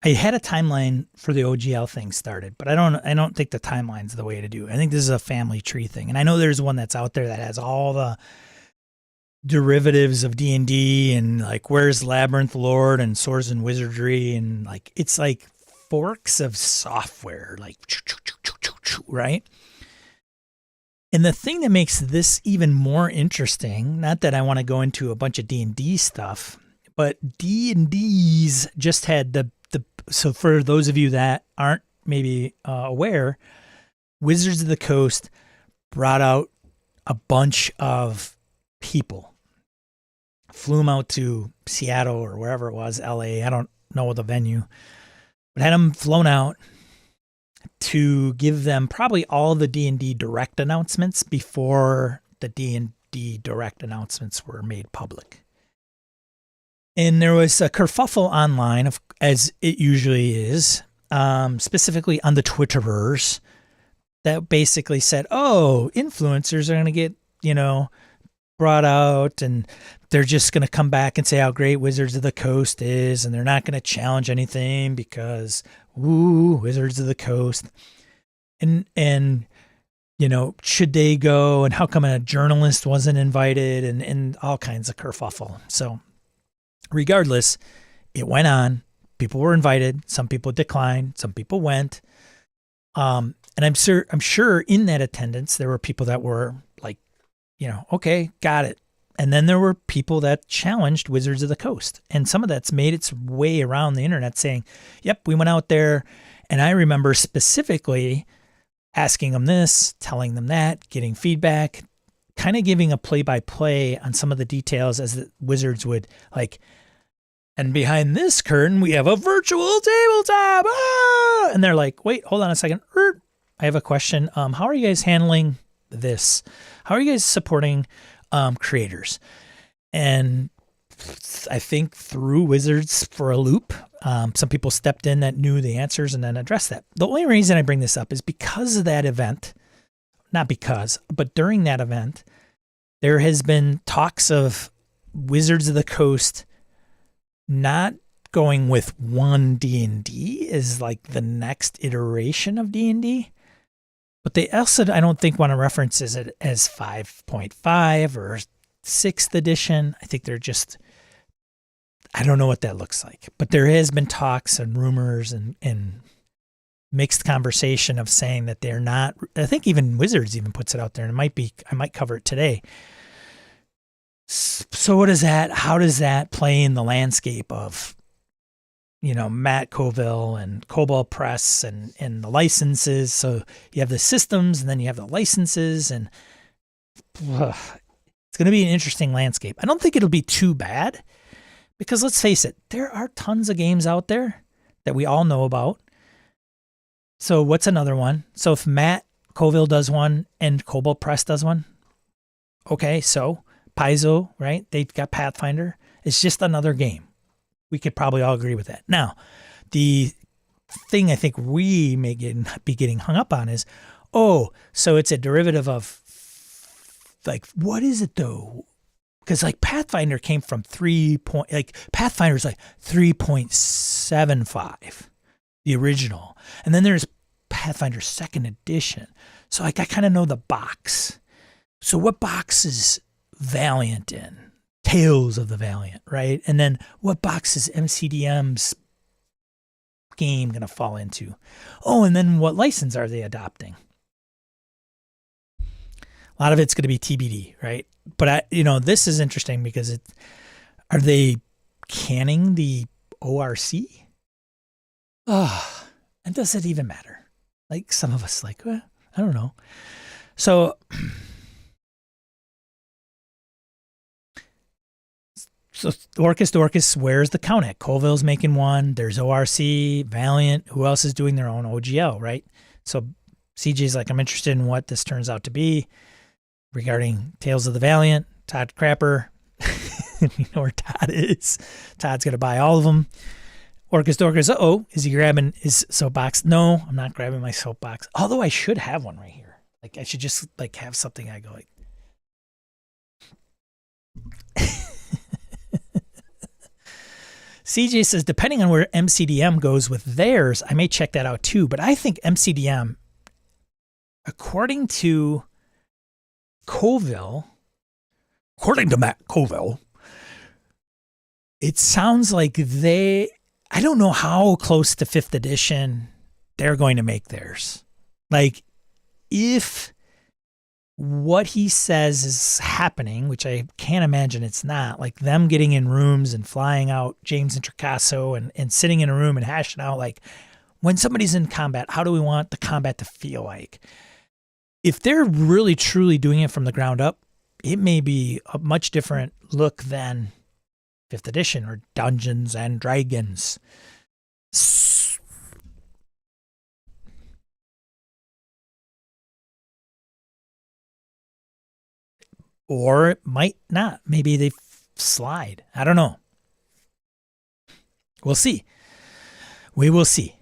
Speaker 1: I had a timeline for the OGL thing started, but I don't think the timeline's the way to do it. I think this is a family tree thing. And I know there's one that's out there that has all the derivatives of D&D and like where's Labyrinth Lord and Swords and Wizardry, and like it's like forks of software, like right? And the thing that makes this even more interesting, not that I want to go into a bunch of D&D stuff, but D&D's just had so for those of you that aren't maybe aware, Wizards of the Coast brought out a bunch of people, flew them out to Seattle or wherever it was, LA, I don't know the venue, but had them flown out to give them probably all the D&D Direct announcements before the D&D Direct announcements were made public. And there was a kerfuffle online, as it usually is, specifically on the Twitterers, that basically said, oh, influencers are going to get, brought out, and they're just going to come back and say how great Wizards of the Coast is, and they're not going to challenge anything because, woo, Wizards of the Coast. And should they go, and how come a journalist wasn't invited, and all kinds of kerfuffle. So regardless, it went on. People were invited. Some people declined. Some people went. And I'm sure in that attendance, there were people that were like, okay, got it. And then there were people that challenged Wizards of the Coast. And some of that's made its way around the internet saying, yep, we went out there. And I remember specifically asking them this, telling them that, getting feedback, kind of giving a play-by-play on some of the details as the Wizards would like, and behind this curtain, we have a virtual tabletop. Ah! And they're like, wait, hold on a second. I have a question. How are you guys handling this? How are you guys supporting creators? And I think through Wizards for a loop, some people stepped in that knew the answers and then addressed that. The only reason I bring this up is because of that event, not because, but during that event, there has been talks of Wizards of the Coast not going with one D&D is like the next iteration of D&D. But they also, I don't think, want to reference it as 5.5 or 6th edition. I think they're just, I don't know what that looks like. But there has been talks and rumors and mixed conversation of saying that they're not, I think even Wizards even puts it out there, and I might cover it today. So what is that? How does that play in the landscape of, Matt Colville and Cobalt Press and the licenses? So you have the systems and then you have the licenses, and it's going to be an interesting landscape. I don't think it'll be too bad because let's face it, there are tons of games out there that we all know about. So what's another one? So if Matt Colville does one and Cobalt Press does one, okay, so Paizo, right? They've got Pathfinder. It's just another game. We could probably all agree with that. Now, the thing I think we may be getting hung up on is, so it's a derivative of, like, what is it though? Because like Pathfinder came from Pathfinder's like 3.75, the original. And then there's Pathfinder 2nd edition. So like I kind of know the box. So what box is Valiant in? Tales of the Valiant, right? And then what box is MCDM's game going to fall into? And then what license are they adopting? A lot of it's going to be TBD, right? But this is interesting because are they canning the ORC? And does it even matter? Like some of us like, I don't know. So Orcus, where's the count at? Colville's making one. There's ORC, Valiant. Who else is doing their own OGL, right? So CJ's like, I'm interested in what this turns out to be regarding Tales of the Valiant. Todd Crapper. You know where Todd is. Todd's going to buy all of them. Orcus, is he grabbing his soapbox? No, I'm not grabbing my soapbox. Although I should have one right here. Like I should just like have something I go like. CJ says, depending on where MCDM goes with theirs, I may check that out too. But I think MCDM, according to Matt Colville, it sounds like I don't know how close to 5th edition they're going to make theirs. Like, if what he says is happening, which I can't imagine it's not, like them getting in rooms and flying out James and Tricasso and sitting in a room and hashing out, like, when somebody's in combat, how do we want the combat to feel like? If they're really truly doing it from the ground up, it may be a much different look than 5th edition or Dungeons and Dragons. Or it might not. Maybe they slide. I don't know. We'll see. We will see.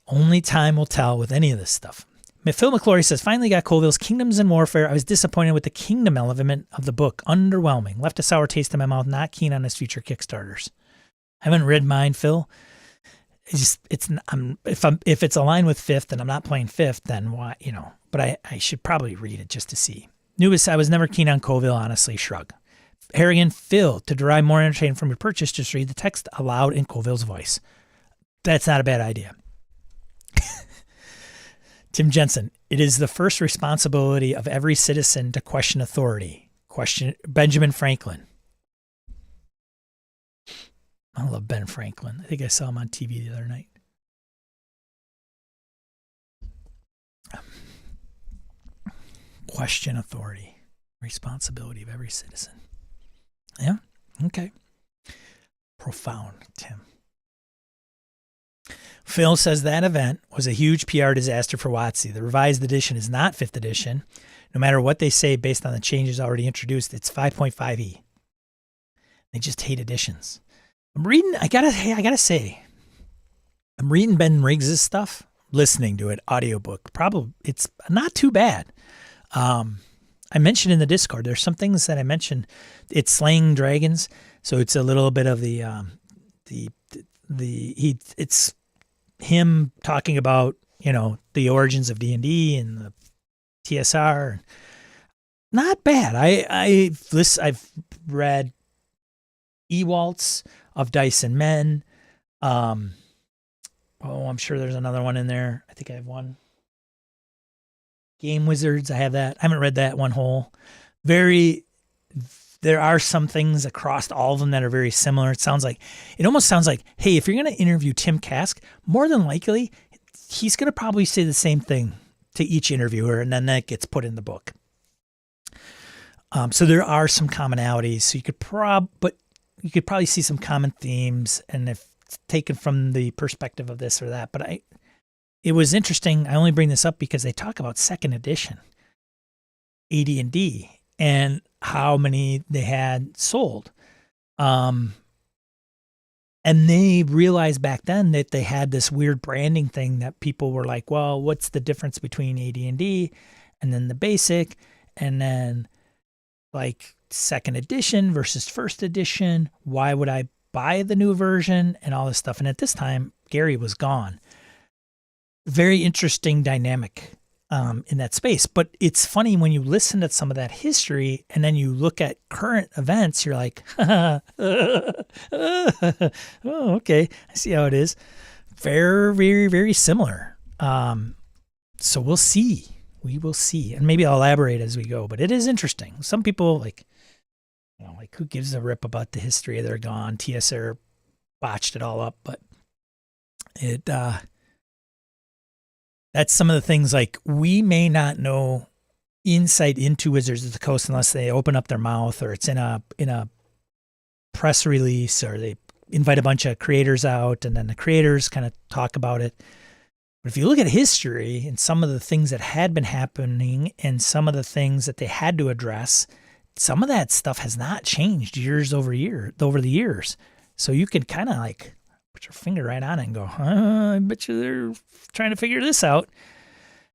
Speaker 1: Only time will tell with any of this stuff. Phil McClory says, finally got Colville's Kingdoms and Warfare. I was disappointed with the kingdom element of the book. Underwhelming. Left a sour taste in my mouth. Not keen on his future Kickstarters. I haven't read mine, Phil. If it's aligned with 5th and I'm not playing 5th, then why, but I should probably read it just to see. Newest, I was never keen on Colville, honestly, shrug. Harrigan, Phil, to derive more entertainment from your purchase, just read the text aloud in Colville's voice. That's not a bad idea. Tim Jensen, it is the first responsibility of every citizen to question authority. Question Benjamin Franklin. I love Ben Franklin. I think I saw him on TV the other night. Question authority. Responsibility of every citizen. Yeah? Okay. Profound, Tim. Phil says that event was a huge PR disaster for WotC. The revised edition is not 5th edition. No matter what they say based on the changes already introduced, it's 5.5e. They just hate editions. I'm reading, I gotta say, I'm reading Ben Riggs' stuff, listening to it, audiobook. Probably, it's not too bad. I mentioned in the Discord, there's some things that I mentioned. It's slaying dragons, so it's a little bit of it's him talking about, the origins of D&D and the TSR. Not bad. I've read Ewalt's of Dice and Men. I'm sure there's another one in there. I think I have one. Game Wizards, I have that. I haven't read that one whole. There are some things across all of them that are very similar. It almost sounds like, hey, if you're going to interview Tim Kask, more than likely, he's going to probably say the same thing to each interviewer, and then that gets put in the book. So there are some commonalities. So you could probably see some common themes, and if it's taken from the perspective of this or that. But it was interesting. I only bring this up because they talk about 2nd edition AD&D and how many they had sold. And they realized back then that they had this weird branding thing that people were like, well, what's the difference between AD&D and then the basic and then like 2nd edition versus 1st edition? Why would I buy the new version and all this stuff? And at this time, Gary was gone. Very interesting dynamic in that space. But it's funny when you listen to some of that history and then you look at current events, you're like, oh, okay, I see how it is. Very, very, very similar. So we'll see. We will see. And maybe I'll elaborate as we go. But it is interesting. Some people who gives a rip about the history? They're gone. TSR botched it all up. But that's some of the things, like, we may not know insight into Wizards of the Coast unless they open up their mouth or it's in a press release or they invite a bunch of creators out and then the creators kind of talk about it. But if you look at history and some of the things that had been happening and some of the things that they had to address, some of that stuff has not changed over the years. So you can kind of like put your finger right on it and go, I bet you they're trying to figure this out.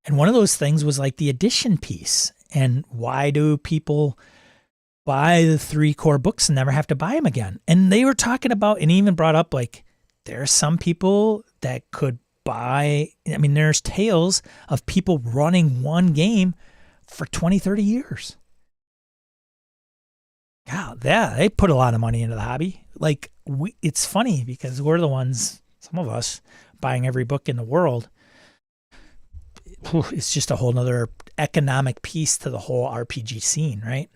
Speaker 1: And one of those things was like the edition piece. And why do people buy the 3 core books and never have to buy them again? And they were talking about, and even brought up, like, there are some people that could buy, there's tales of people running one game for 20, 30 years. God, yeah, they put a lot of money into the hobby. Like, it's funny because we're the ones, some of us, buying every book in the world. It's just a whole nother economic piece to the whole RPG scene, right?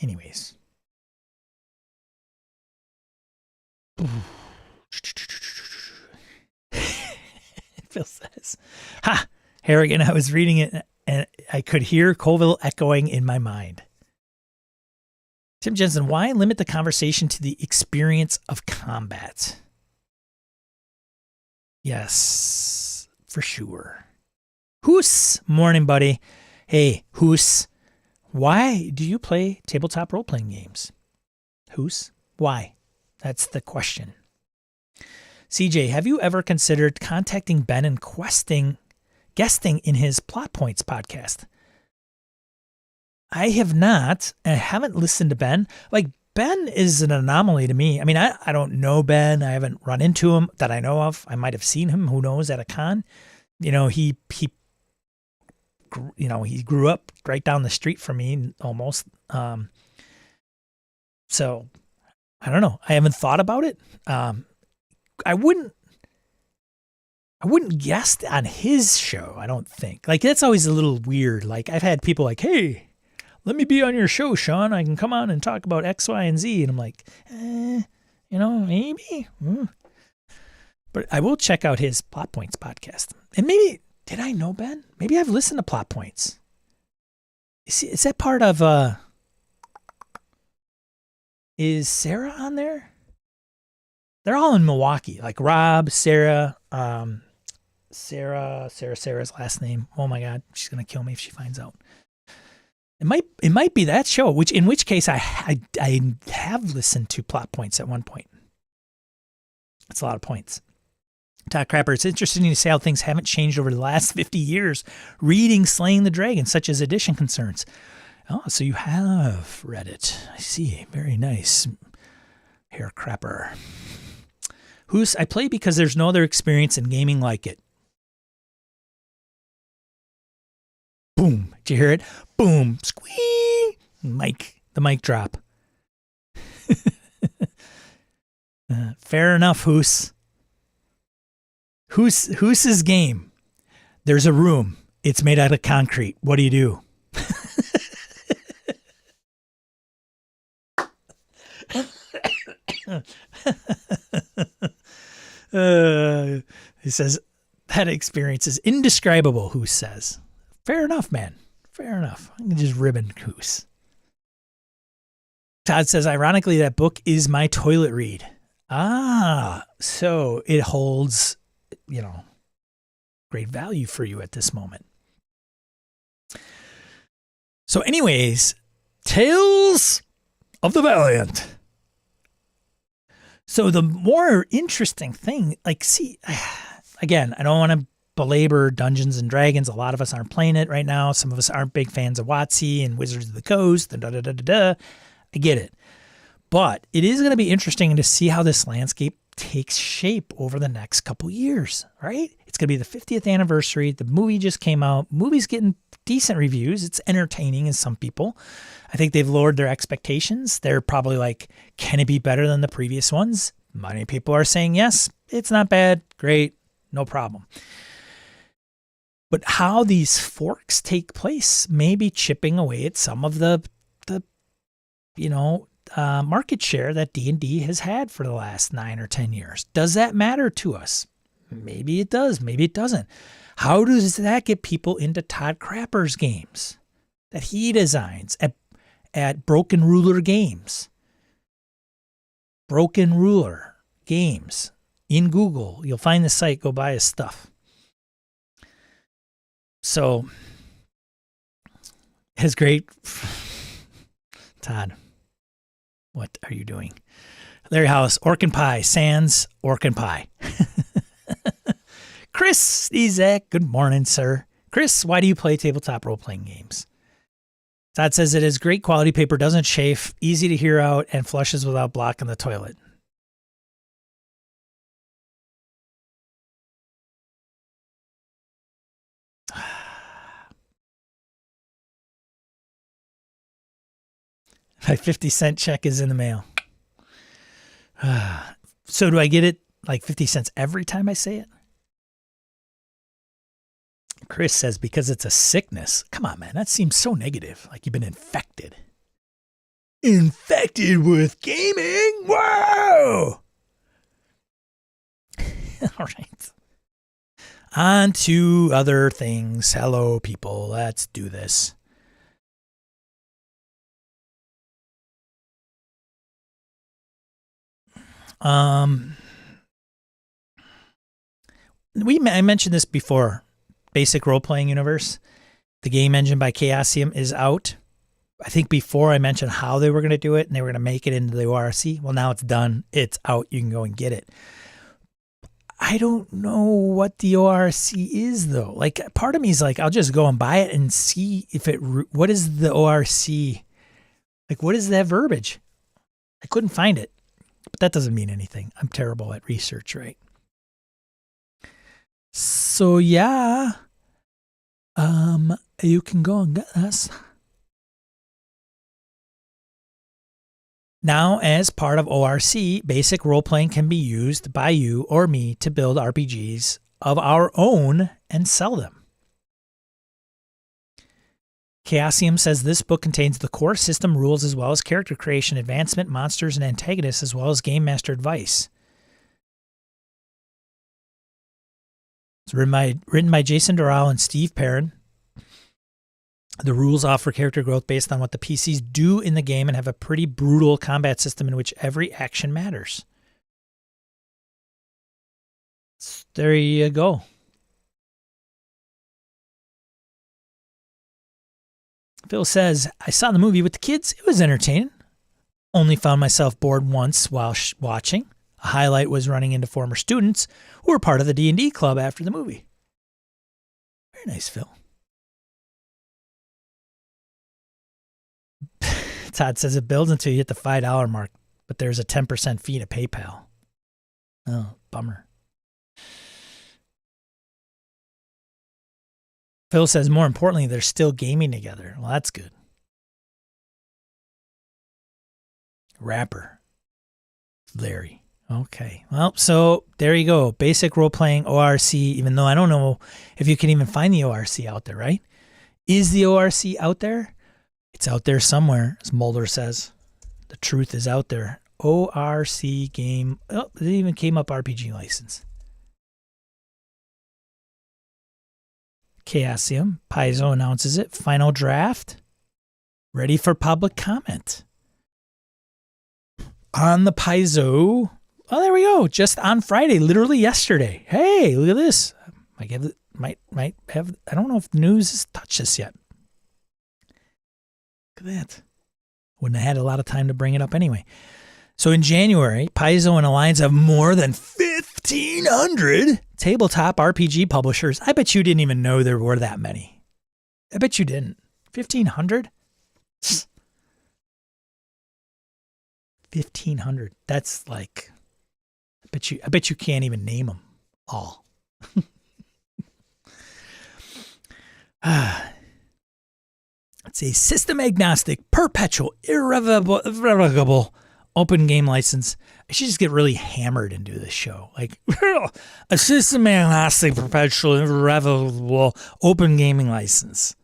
Speaker 1: Anyways. Phil says, Harrigan, I was reading it and I could hear Colville echoing in my mind. Tim Jensen, why limit the conversation to the experience of combat? Yes, for sure. Hoos, morning, buddy. Hey, Hoos, why do you play tabletop role-playing games? Hoos, why? That's the question. CJ, have you ever considered contacting Ben and guesting in his Plot Points podcast? I have not. I haven't listened to Ben. Like, Ben is an anomaly to me. I mean, I don't know Ben. I haven't run into him that I know of. I might have seen him, who knows, at a con. He grew up right down the street from me almost. So I don't know. I haven't thought about it. I wouldn't guess on his show, I don't think. Like, that's always a little weird. Like, I've had people like, hey, let me be on your show, Sean. I can come on and talk about X, Y, and Z. And I'm like, maybe. But I will check out his Plot Points podcast. And maybe, did I know Ben? Maybe I've listened to Plot Points. Is that part of, is Sarah on there? They're all in Milwaukee. Like Rob, Sarah, Sarah's last name. Oh my God, she's gonna kill me if she finds out. It might be that show. In which case I have listened to Plot Points at one point. That's a lot of points. Todd Crapper, it's interesting to see how things haven't changed over the last 50 years. Reading Slaying the Dragon, such as edition concerns. Oh, so you have read it. I see. Very nice. Hair Crapper. I play because there's no other experience in gaming like it. Boom. Did you hear it? Boom. Squee. The mic drop. Fair enough, Hoos. Hoos's game. There's a room. It's made out of concrete. What do you do? He says that experience is indescribable. Hoos says, fair enough, man. Fair enough. I can just ribbon Hoos. Todd says, ironically, that book is my toilet read. So it holds, great value for you at this moment. So anyways, Tales of the Valiant. So the more interesting thing, again, I don't want to belabor Dungeons and Dragons. A lot of us aren't playing it right now. Some of us aren't big fans of WotC and Wizards of the Coast and I get it. But it is going to be interesting to see how this landscape takes shape over the next couple years, right? It's going to be the 50th anniversary. The movie just came out. Movie's getting decent reviews. It's entertaining as some people. I think they've lowered their expectations. They're probably like, can it be better than the previous ones? Many people are saying, yes, it's not bad. Great. No problem. But how these forks take place may be chipping away at some of the market share that D&D has had for the last 9 or 10 years. Does that matter to us? Maybe it does. Maybe it doesn't. How does that get people into Todd Crapper's games that he designs at Broken Ruler Games? Broken Ruler Games. In Google, you'll find the site. Go buy his stuff. So, it's great. Todd, what are you doing? Larry House, Orkin Pie, Sans Orkin Pie. Chris Izak, good morning, sir. Chris, why do you play tabletop role-playing games? Todd says it is great quality paper, doesn't chafe, easy to hear out, and flushes without blocking the toilet. My 50-cent check is in the mail. So do I get it like 50 cents every time I say it? Chris says because it's a sickness. Come on, man. That seems so negative. Like you've been infected. Infected with gaming? Whoa! All right. On to other things. Hello, people. Let's do this. I mentioned this before. Basic role-playing universe. The game engine by Chaosium is out. I think before I mentioned how they were going to do it and they were going to make it into the ORC. Well, now it's done. It's out. You can go and get it. I don't know what the ORC is though. Like part of me is like, I'll just go and buy it and see if what is the ORC? Like what is that verbiage? I couldn't find it, but that doesn't mean anything. I'm terrible at research, right? So yeah, you can go and get this. Now, as part of ORC, basic role-playing can be used by you or me to build RPGs of our own and sell them. Chaosium says this book contains the core system rules as well as character creation, advancement, monsters, and antagonists, as well as game master advice. It's written by Jason Doral and Steve Perrin. The rules offer character growth based on what the PCs do in the game and have a pretty brutal combat system in which every action matters. So there you go. Phil says, I saw the movie with the kids. It was entertaining. Only found myself bored once while watching. A highlight was running into former students who were part of the D&D club after the movie. Very nice, Phil. Todd says it builds until you hit the $5 mark, but there's a 10% fee to PayPal. Oh, bummer. Phil says, more importantly, they're still gaming together. Well, that's good. Rapper. Larry. Okay. Well, so there you go. Basic role-playing ORC, even though I don't know if you can even find the ORC out there, right? Is the ORC out there? It's out there somewhere, as Mulder says. The truth is out there. ORC game. Oh, it even came up RPG license. Chaosium. Paizo announces it. Final draft. Ready for public comment. On the Paizo. Oh, there we go. Just on Friday, literally yesterday. Hey, look at this. Might have. I don't know if the news has touched this yet. Look at that. Wouldn't have had a lot of time to bring it up anyway. So in January, Paizo and Alliance have more than 1,500 tabletop RPG publishers. I bet you didn't even know there were that many. I bet you didn't. 1,500? 1,500. That's like, I bet you can't even name them all. It's a system agnostic, perpetual, irrevocable open game license. I should just get really hammered and do this show. Like a system agnostic, perpetual, irrevocable open gaming license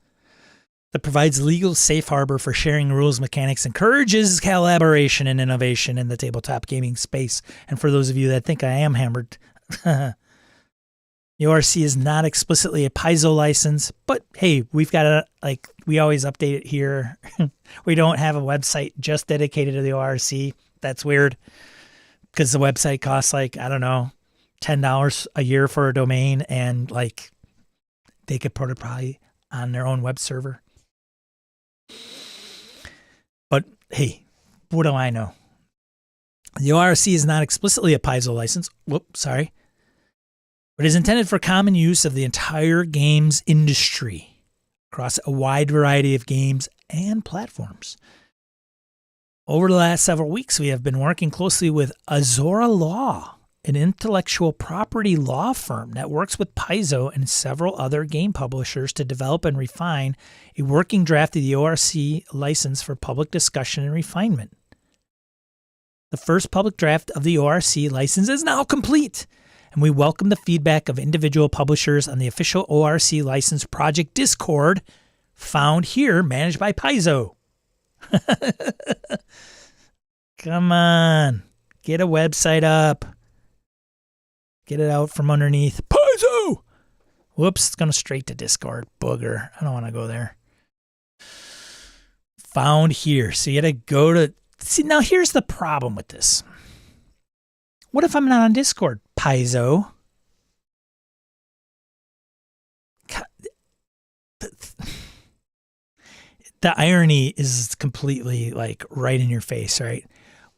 Speaker 1: that provides legal safe harbor for sharing rules, mechanics, encourages collaboration and innovation in the tabletop gaming space. And for those of you that think I am hammered, the ORC is not explicitly a Paizo license, but hey, we've got we always update it here. We don't have a website just dedicated to the ORC. That's weird because the website costs I don't know, $10 a year for a domain, and they could put it probably on their own web server. But hey, what do I know? The ORC is not explicitly a Paizo license. Whoops, sorry. But is intended for common use of the entire games industry across a wide variety of games and platforms. Over the last several weeks, we have been working closely with Azora Law, an intellectual property law firm that works with Paizo and several other game publishers to develop and refine a working draft of the ORC license for public discussion and refinement. The first public draft of the ORC license is now complete, and we welcome the feedback of individual publishers on the official ORC license project Discord, found here, managed by Paizo. Come on, get a website up. Get it out from underneath. Paizo! Whoops, it's going straight to Discord. Booger. I don't want to go there. Found here. So you got to go to... See, now here's the problem with this. What if I'm not on Discord? Paizo. The irony is completely right in your face, right?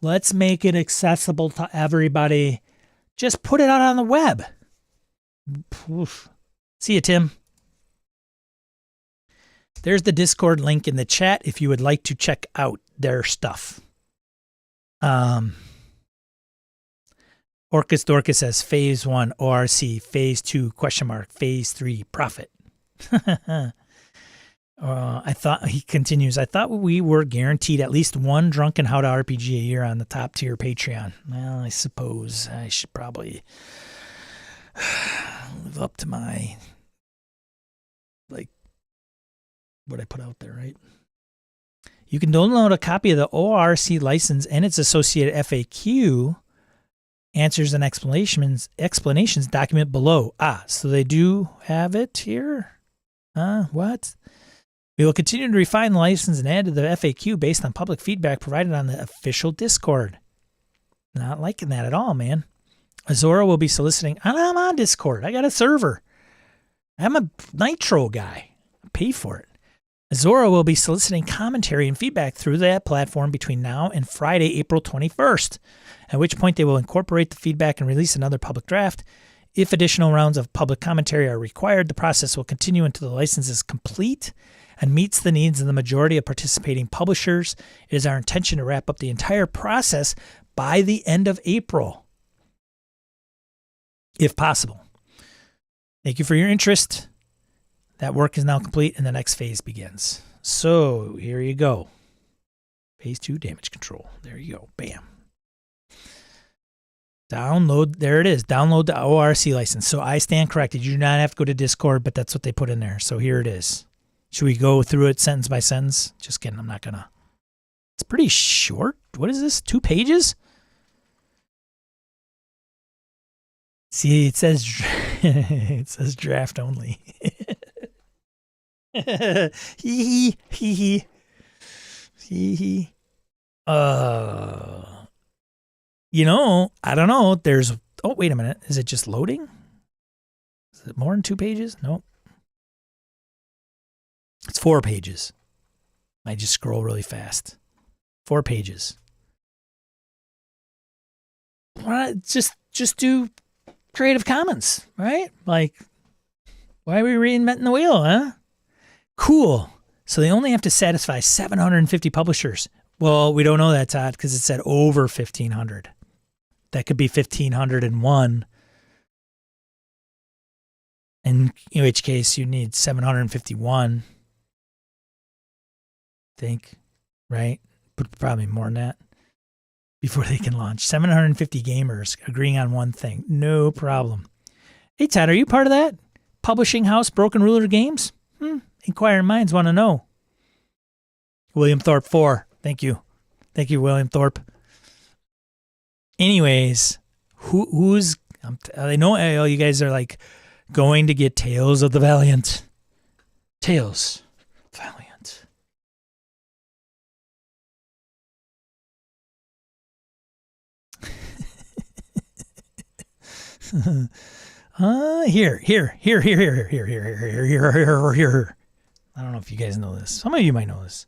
Speaker 1: Let's make it accessible to everybody. Just put it out on the web. Oof. See you, Tim. There's the Discord link in the chat if you would like to check out their stuff. Orcus Dorcas says phase 1 ORC, phase 2 ? Phase 3 profit. I thought, he continues, I thought we were guaranteed at least one Drunken How to RPG a year on the top tier Patreon. Well, I suppose I should probably live up to my, like, what I put out there, right? You can download a copy of the ORC license and its associated FAQ, answers and explanations document below. So they do have it here? What? We will continue to refine the license and add to the FAQ based on public feedback provided on the official Discord. Not liking that at all, man. Azora will be soliciting. I'm on Discord. I got a server. I'm a Nitro guy. I pay for it. Azora will be soliciting commentary and feedback through that platform between now and Friday, April 21st, at which point they will incorporate the feedback and release another public draft. If additional rounds of public commentary are required, the process will continue until the license is complete and meets the needs of the majority of participating publishers. It is our intention to wrap up the entire process by the end of April, if possible. Thank you for your interest. That work is now complete and the next phase begins. So here you go. Phase 2 damage control. There you go. Bam. Download. There it is. Download the ORC license. So I stand corrected. You do not have to go to Discord, but that's what they put in there. So here it is. Should we go through it sentence by sentence? Just kidding. I'm not going to. It's pretty short. What is this? 2 pages? See, it says it says draft only. Hee hee. You know, I don't know. There's, oh, wait a minute. Is it just loading? Is it more than 2 pages? Nope. It's 4 pages. I just scroll really fast. 4 pages. Why not just do Creative Commons, right? Like, why are we reinventing the wheel, huh? Cool. So they only have to satisfy 750 publishers. Well, we don't know that, Todd, because it said over 1,500. That could be 1,501. In which case you need 751. I think, right? But probably more than that before they can launch. 750 gamers agreeing on one thing. No problem. Hey, Todd, are you part of that? Publishing house Broken Ruler Games? Inquiring minds want to know. William Thorpe 4. Thank you. Thank you, William Thorpe. Anyways, who's... I know you guys are like going to get Tales of the Valiant. Tales. Valiant. Here. I don't know if you guys know this. Some of you might know this.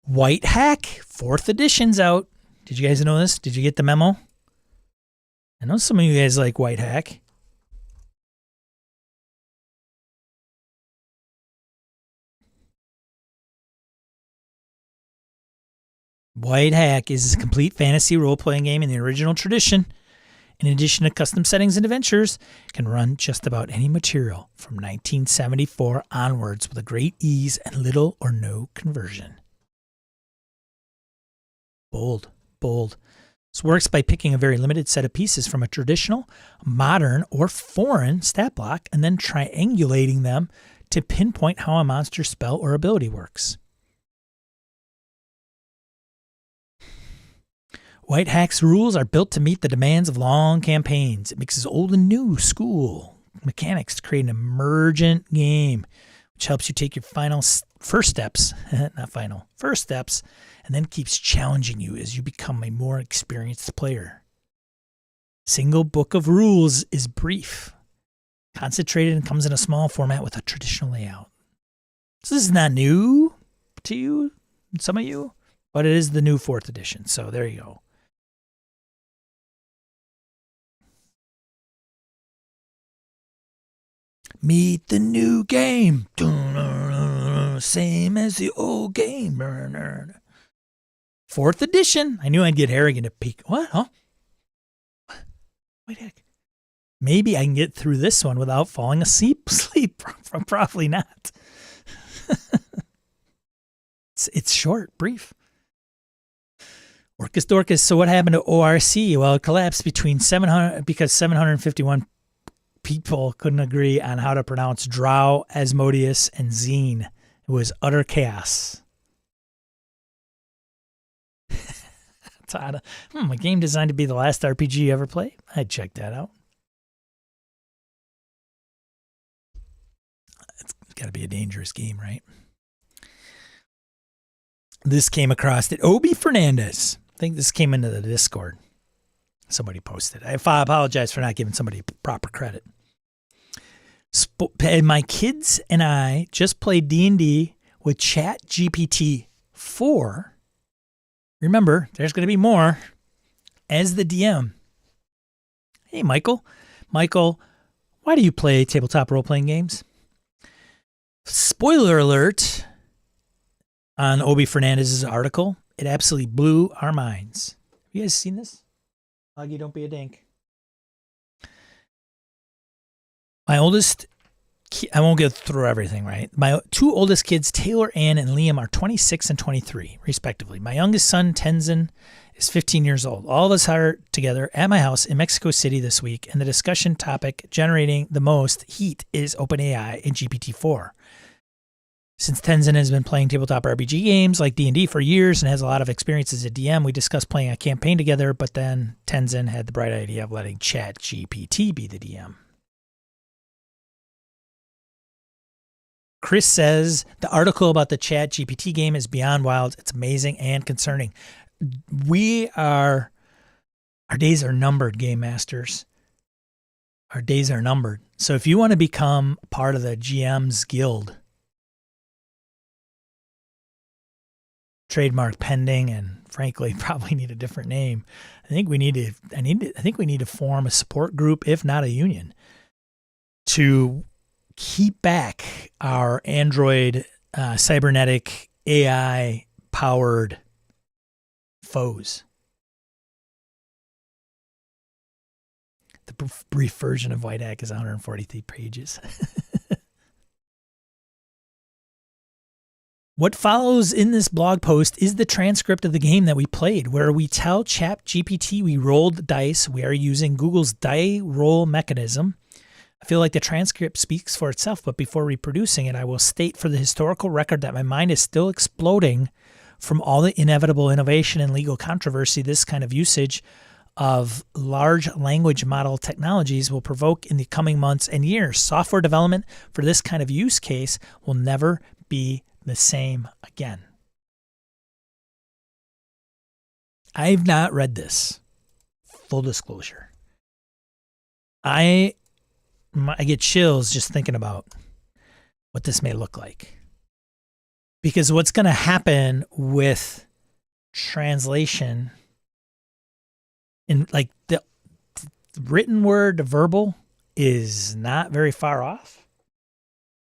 Speaker 1: White Hack 4th edition's out. Did you guys know this? Did you get the memo? I know some of you guys like White Hack. White Hack is a complete fantasy role-playing game in the original tradition. In addition to custom settings and adventures, it can run just about any material from 1974 onwards with a great ease and little or no conversion. Bold. This works by picking a very limited set of pieces from a traditional, modern, or foreign stat block and then triangulating them to pinpoint how a monster's spell or ability works. White Hack's rules are built to meet the demands of long campaigns. It mixes old and new school mechanics to create an emergent game, which helps you take your first steps, and then keeps challenging you as you become a more experienced player. Single book of rules is brief, concentrated, and comes in a small format with a traditional layout. So this is not new to you, some of you, but it is the new 4th edition. So there you go. Meet the new game. Same as the old game. 4th edition. I knew I'd get Harrigan to peek. What? Huh? Wait, heck. Maybe I can get through this one without falling asleep. Probably not. It's short, brief. Orcus Dorcas. So what happened to ORC? Well, it collapsed because 751 people couldn't agree on how to pronounce Drow, Asmodeus, and Zine. It was utter chaos. A game designed to be the last RPG you ever play? I'd check that out. It's got to be a dangerous game, right? This came across it. Obi Fernandez. I think this came into the Discord. Somebody posted. I apologize for not giving somebody proper credit. My kids and I just played D&D with ChatGPT 4. Remember, there's going to be more as the DM. Hey, Michael. Michael, why do you play tabletop role-playing games? Spoiler alert on Obi Fernandez's article. It absolutely blew our minds. Have you guys seen this? Augie, don't be a dink. My oldest, I won't get through everything, right? My 2 oldest kids, Taylor Ann and Liam, are 26 and 23, respectively. My youngest son, Tenzin, is 15 years old. All of us are together at my house in Mexico City this week, and the discussion topic generating the most heat is OpenAI and GPT-4. Since Tenzin has been playing tabletop RPG games like D&D for years and has a lot of experience as a DM, we discussed playing a campaign together, but then Tenzin had the bright idea of letting ChatGPT be the DM. Chris says, the article about the ChatGPT game is beyond wild. It's amazing and concerning. Our days are numbered, Game Masters. Our days are numbered. So if you want to become part of the GM's Guild, trademark pending, and frankly, probably need a different name. I think we need to form a support group, if not a union, to keep back our Android cybernetic AI powered foes. The brief version of White Hack is 143 pages. What follows in this blog post is the transcript of the game that we played, where we tell ChatGPT we rolled dice. We are using Google's die roll mechanism. I feel like the transcript speaks for itself, but before reproducing it, I will state for the historical record that my mind is still exploding from all the inevitable innovation and legal controversy this kind of usage of large language model technologies will provoke in the coming months and years. Software development for this kind of use case will never be the same again. I've not read this. Full disclosure. I get chills just thinking about what this may look like. Because what's going to happen with translation in like the written word to verbal is not very far off.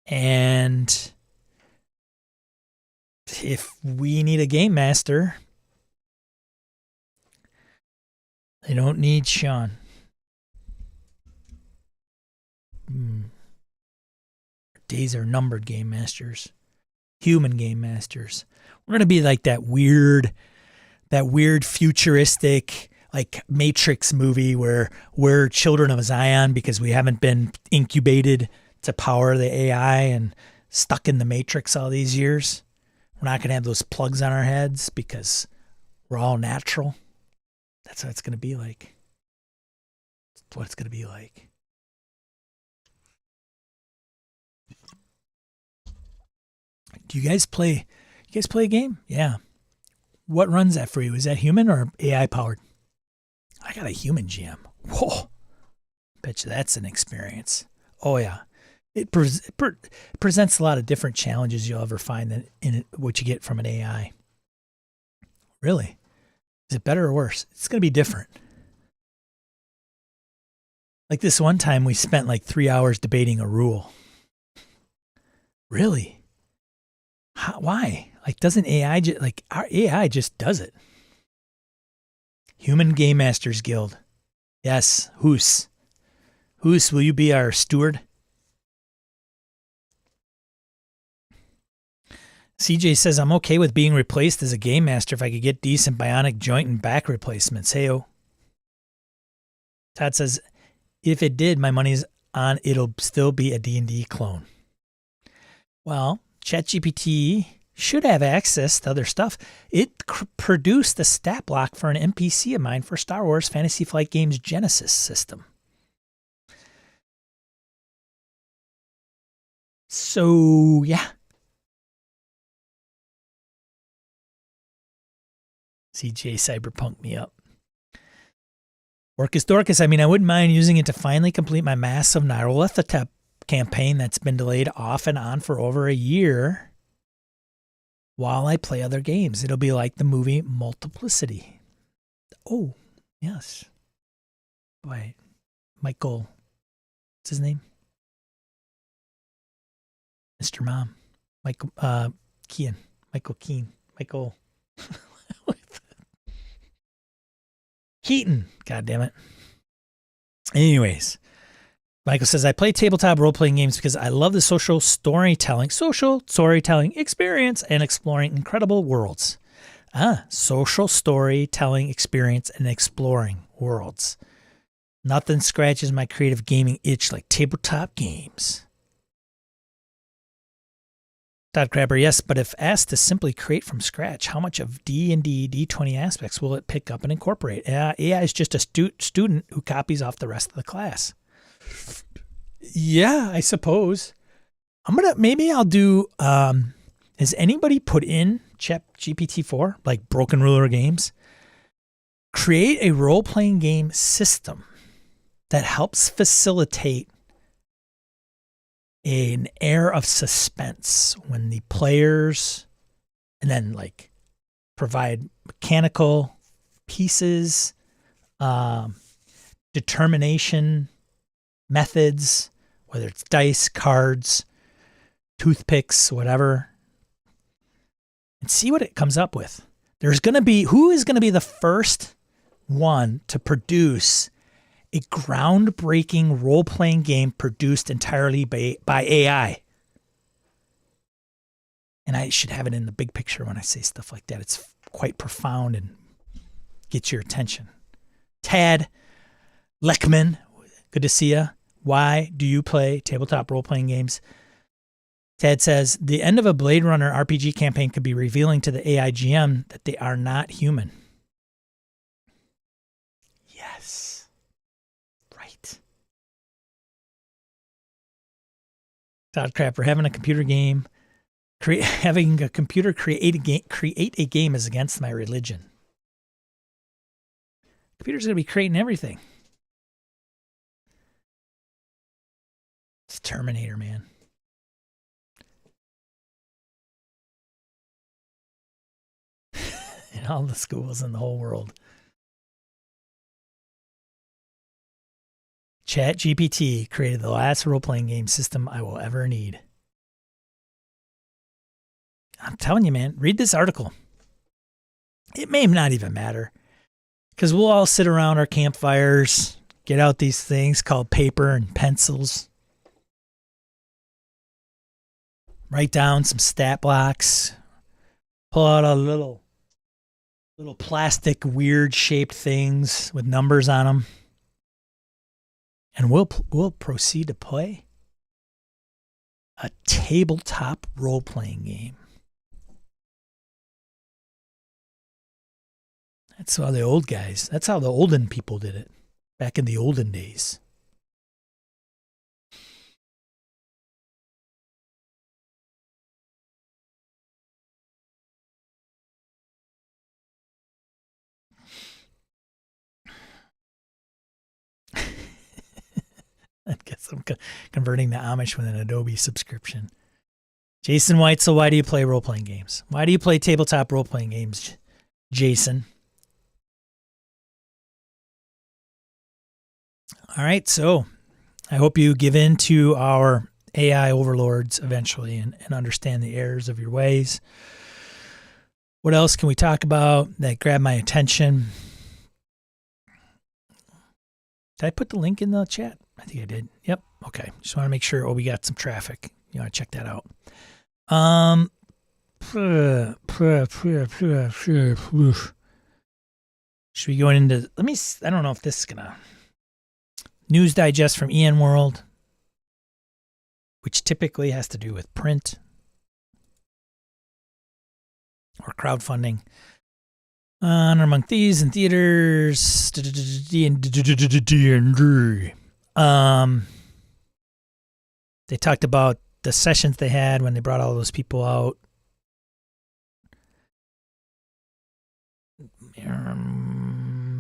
Speaker 1: And if we need a game master, they don't need Sean. Days are numbered, game masters. Human game masters. We're going to be like that weird futuristic, like Matrix movie where we're children of Zion because we haven't been incubated to power the AI and stuck in the Matrix all these years. We're not going to have those plugs on our heads because we're all natural. That's what it's going to be like. That's what it's going to be like. Do you guys play a game? Yeah. What runs that for you? Is that human or AI powered? I got a human GM. Whoa. Bet you that's an experience. Oh yeah. It presents a lot of different challenges you'll ever find in what you get from an AI. Really? Is it better or worse? It's going to be different. Like this one time we spent like 3 hours debating a rule. Really? Why? Like doesn't AI like our AI just does it? Human Game Masters Guild. Yes, Hoos. Hoos, will you be our steward? CJ says, I'm okay with being replaced as a game master if I could get decent bionic joint and back replacements. Heyo. Todd says, if it did, my money's on it'll still be a D&D clone. Well, ChatGPT should have access to other stuff. It produced a stat block for an NPC of mine for Star Wars Fantasy Flight Games Genesis system. So, yeah. CJ Cyberpunk me up. Orcus Dorcas, I mean, I wouldn't mind using it to finally complete my massive Nyarlathotep campaign that's been delayed off and on for over a year while I play other games. It'll be like the movie Multiplicity. Oh, yes. By Michael, what's his name? Mr. Mom. Michael Keane. Michael Keane. Michael Keaton. God damn it. Anyways, Michael says, I play tabletop role-playing games because I love the social storytelling experience and exploring incredible worlds. Social storytelling experience and exploring worlds. Nothing scratches my creative gaming itch like tabletop games. Todd Crabber, yes, but if asked to simply create from scratch, how much of D&D D20 aspects will it pick up and incorporate? AI is just a student who copies off the rest of the class. Yeah, I suppose. Maybe I'll do, has anybody put in GPT-4, like Broken Ruler Games? Create a role-playing game system that helps facilitate an air of suspense when the players, and then like provide mechanical pieces, determination methods, whether it's dice, cards, toothpicks, whatever, and see what it comes up with. Who is going to be the first one to produce a groundbreaking role-playing game produced entirely by AI? And I should have it in the big picture when I say stuff like that. It's quite profound and gets your attention. Tad Leckman, good to see you. Why do you play tabletop role-playing games? Tad says, the end of a Blade Runner RPG campaign could be revealing to the AI GM that they are not human. Yes. Right. Todd Crapper, having a computer create a game is against my religion. Computer's going to be creating everything. It's Terminator, man. In all the schools in the whole world. ChatGPT created the last role-playing game system I will ever need. I'm telling you, man, read this article. It may not even matter, because we'll all sit around our campfires, get out these things called paper and pencils, write down some stat blocks, pull out a little plastic weird shaped things with numbers on them, and we'll proceed to play a tabletop role-playing game. That's how the olden people did it back in the olden days. I guess I'm converting the Amish with an Adobe subscription. Jason Weitzel, why do you play role-playing games? Why do you play tabletop role-playing games, Jason? All right, so I hope you give in to our AI overlords eventually and understand the errors of your ways. What else can we talk about that grabbed my attention? Did I put the link in the chat? I think I did. Yep. Okay. Just want to make sure. Oh, we got some traffic. You want to check that out. Should we go into, I don't know if this is going to, News Digest from EN World, which typically has to do with print or crowdfunding. Honor Among Thieves in theaters. They talked about the sessions they had when they brought all those people out.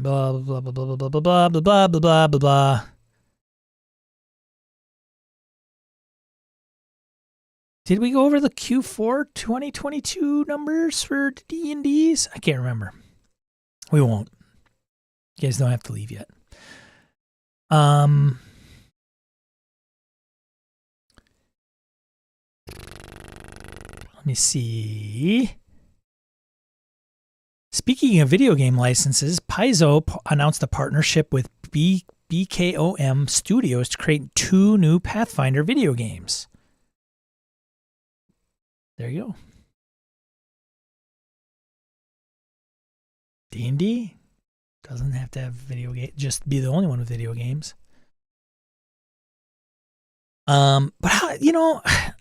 Speaker 1: Blah blah blah blah blah blah blah blah blah blah blah blah blah. Did we go over the Q4 2022 numbers for D&Ds? I can't remember. We won't. You guys don't have to leave yet. Let me see. Speaking of video game licenses, Paizo announced a partnership with BKOM Studios to create 2 new Pathfinder video games. There you go. D&D doesn't have to have video game, just be the only one with video games. But how,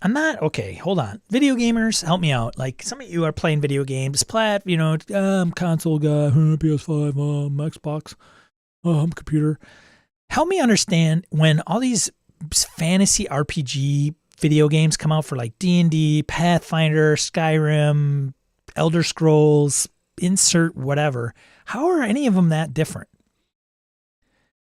Speaker 1: I'm not okay. Hold on, video gamers, help me out. Like some of you are playing video games, I'm console guy, PS5, Xbox, I'm computer. Help me understand when all these fantasy RPG video games come out for like D&D, Pathfinder, Skyrim, Elder Scrolls, insert whatever. How are any of them that different?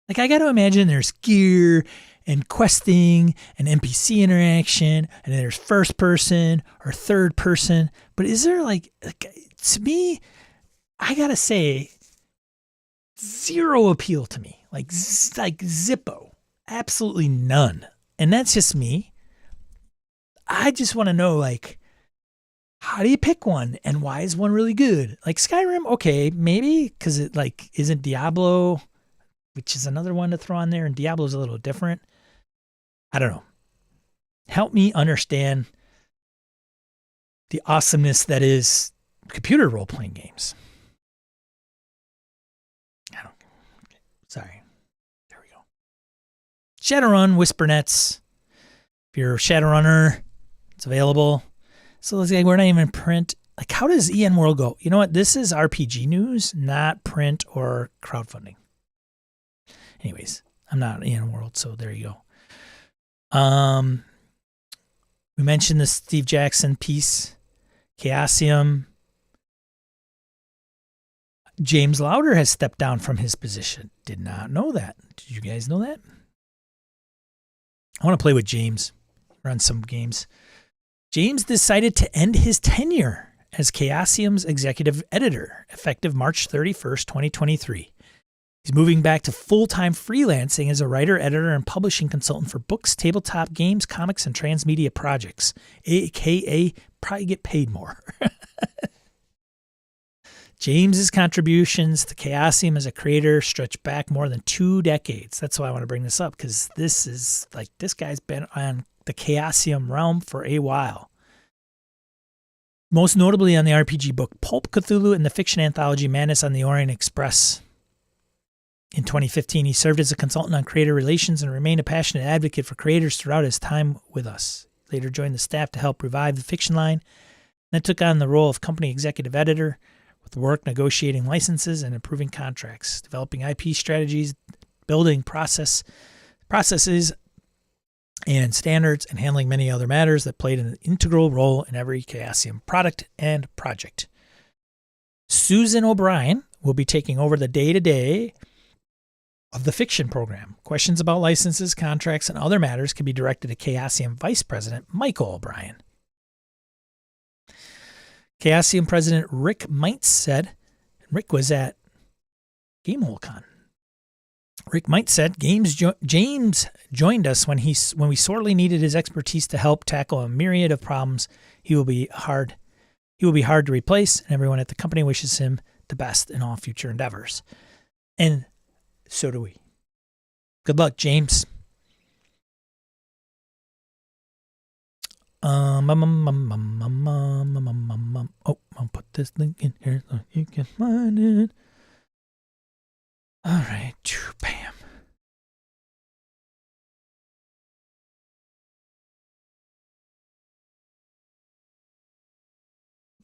Speaker 1: Like I got to imagine there's gear and questing and NPC interaction, and then there's first person or third person. But is there like to me, I got to say, zero appeal to me. Like Zippo. Absolutely none. And that's just me. I just want to know, like, how do you pick one and why is one really good? Like Skyrim, okay, maybe because it like isn't Diablo, which is another one to throw on there, and Diablo's a little different. I don't know. Help me understand the awesomeness that is computer role-playing games. Sorry. There we go. Shadowrun, Whispernets. If you're a Shadowrunner, it's available. So let's say we're not even print. Like, how does EN World go? You know what? This is RPG news, not print or crowdfunding. Anyways, I'm not EN World, so there you go. We mentioned the Steve Jackson piece, Chaosium. James Lauder has stepped down from his position. Did not know that. Did you guys know that? I want to play with James, run some games. James decided to end his tenure as Chaosium's executive editor, effective March 31st, 2023. He's moving back to full-time freelancing as a writer, editor, and publishing consultant for books, tabletop games, comics, and transmedia projects, a.k.a. probably get paid more. James's contributions to Chaosium as a creator stretch back more than 2 decades. That's why I want to bring this up, because this guy's been on the Chaosium realm for a while. Most notably on the RPG book Pulp Cthulhu and the fiction anthology Madness on the Orient Express. In 2015, he served as a consultant on creator relations and remained a passionate advocate for creators throughout his time with us. He later joined the staff to help revive the fiction line, then took on the role of company executive editor, with work negotiating licenses and improving contracts, developing IP strategies, building processes and standards, and handling many other matters that played an integral role in every Chaosium product and project. Susan O'Brien will be taking over the day-to-day of the fiction program. Questions about licenses, contracts, and other matters can be directed to Chaosium Vice President Michael O'Brien. Chaosium President Rick Meintz said, Rick was at GameholeCon. Rick Might said, James joined us when we sorely needed his expertise to help tackle a myriad of problems. He will be hard to replace, and everyone at the company wishes him the best in all future endeavors. And so do we. Good luck, James. Oh, I'll put this link in here so you can find it. All right, bam.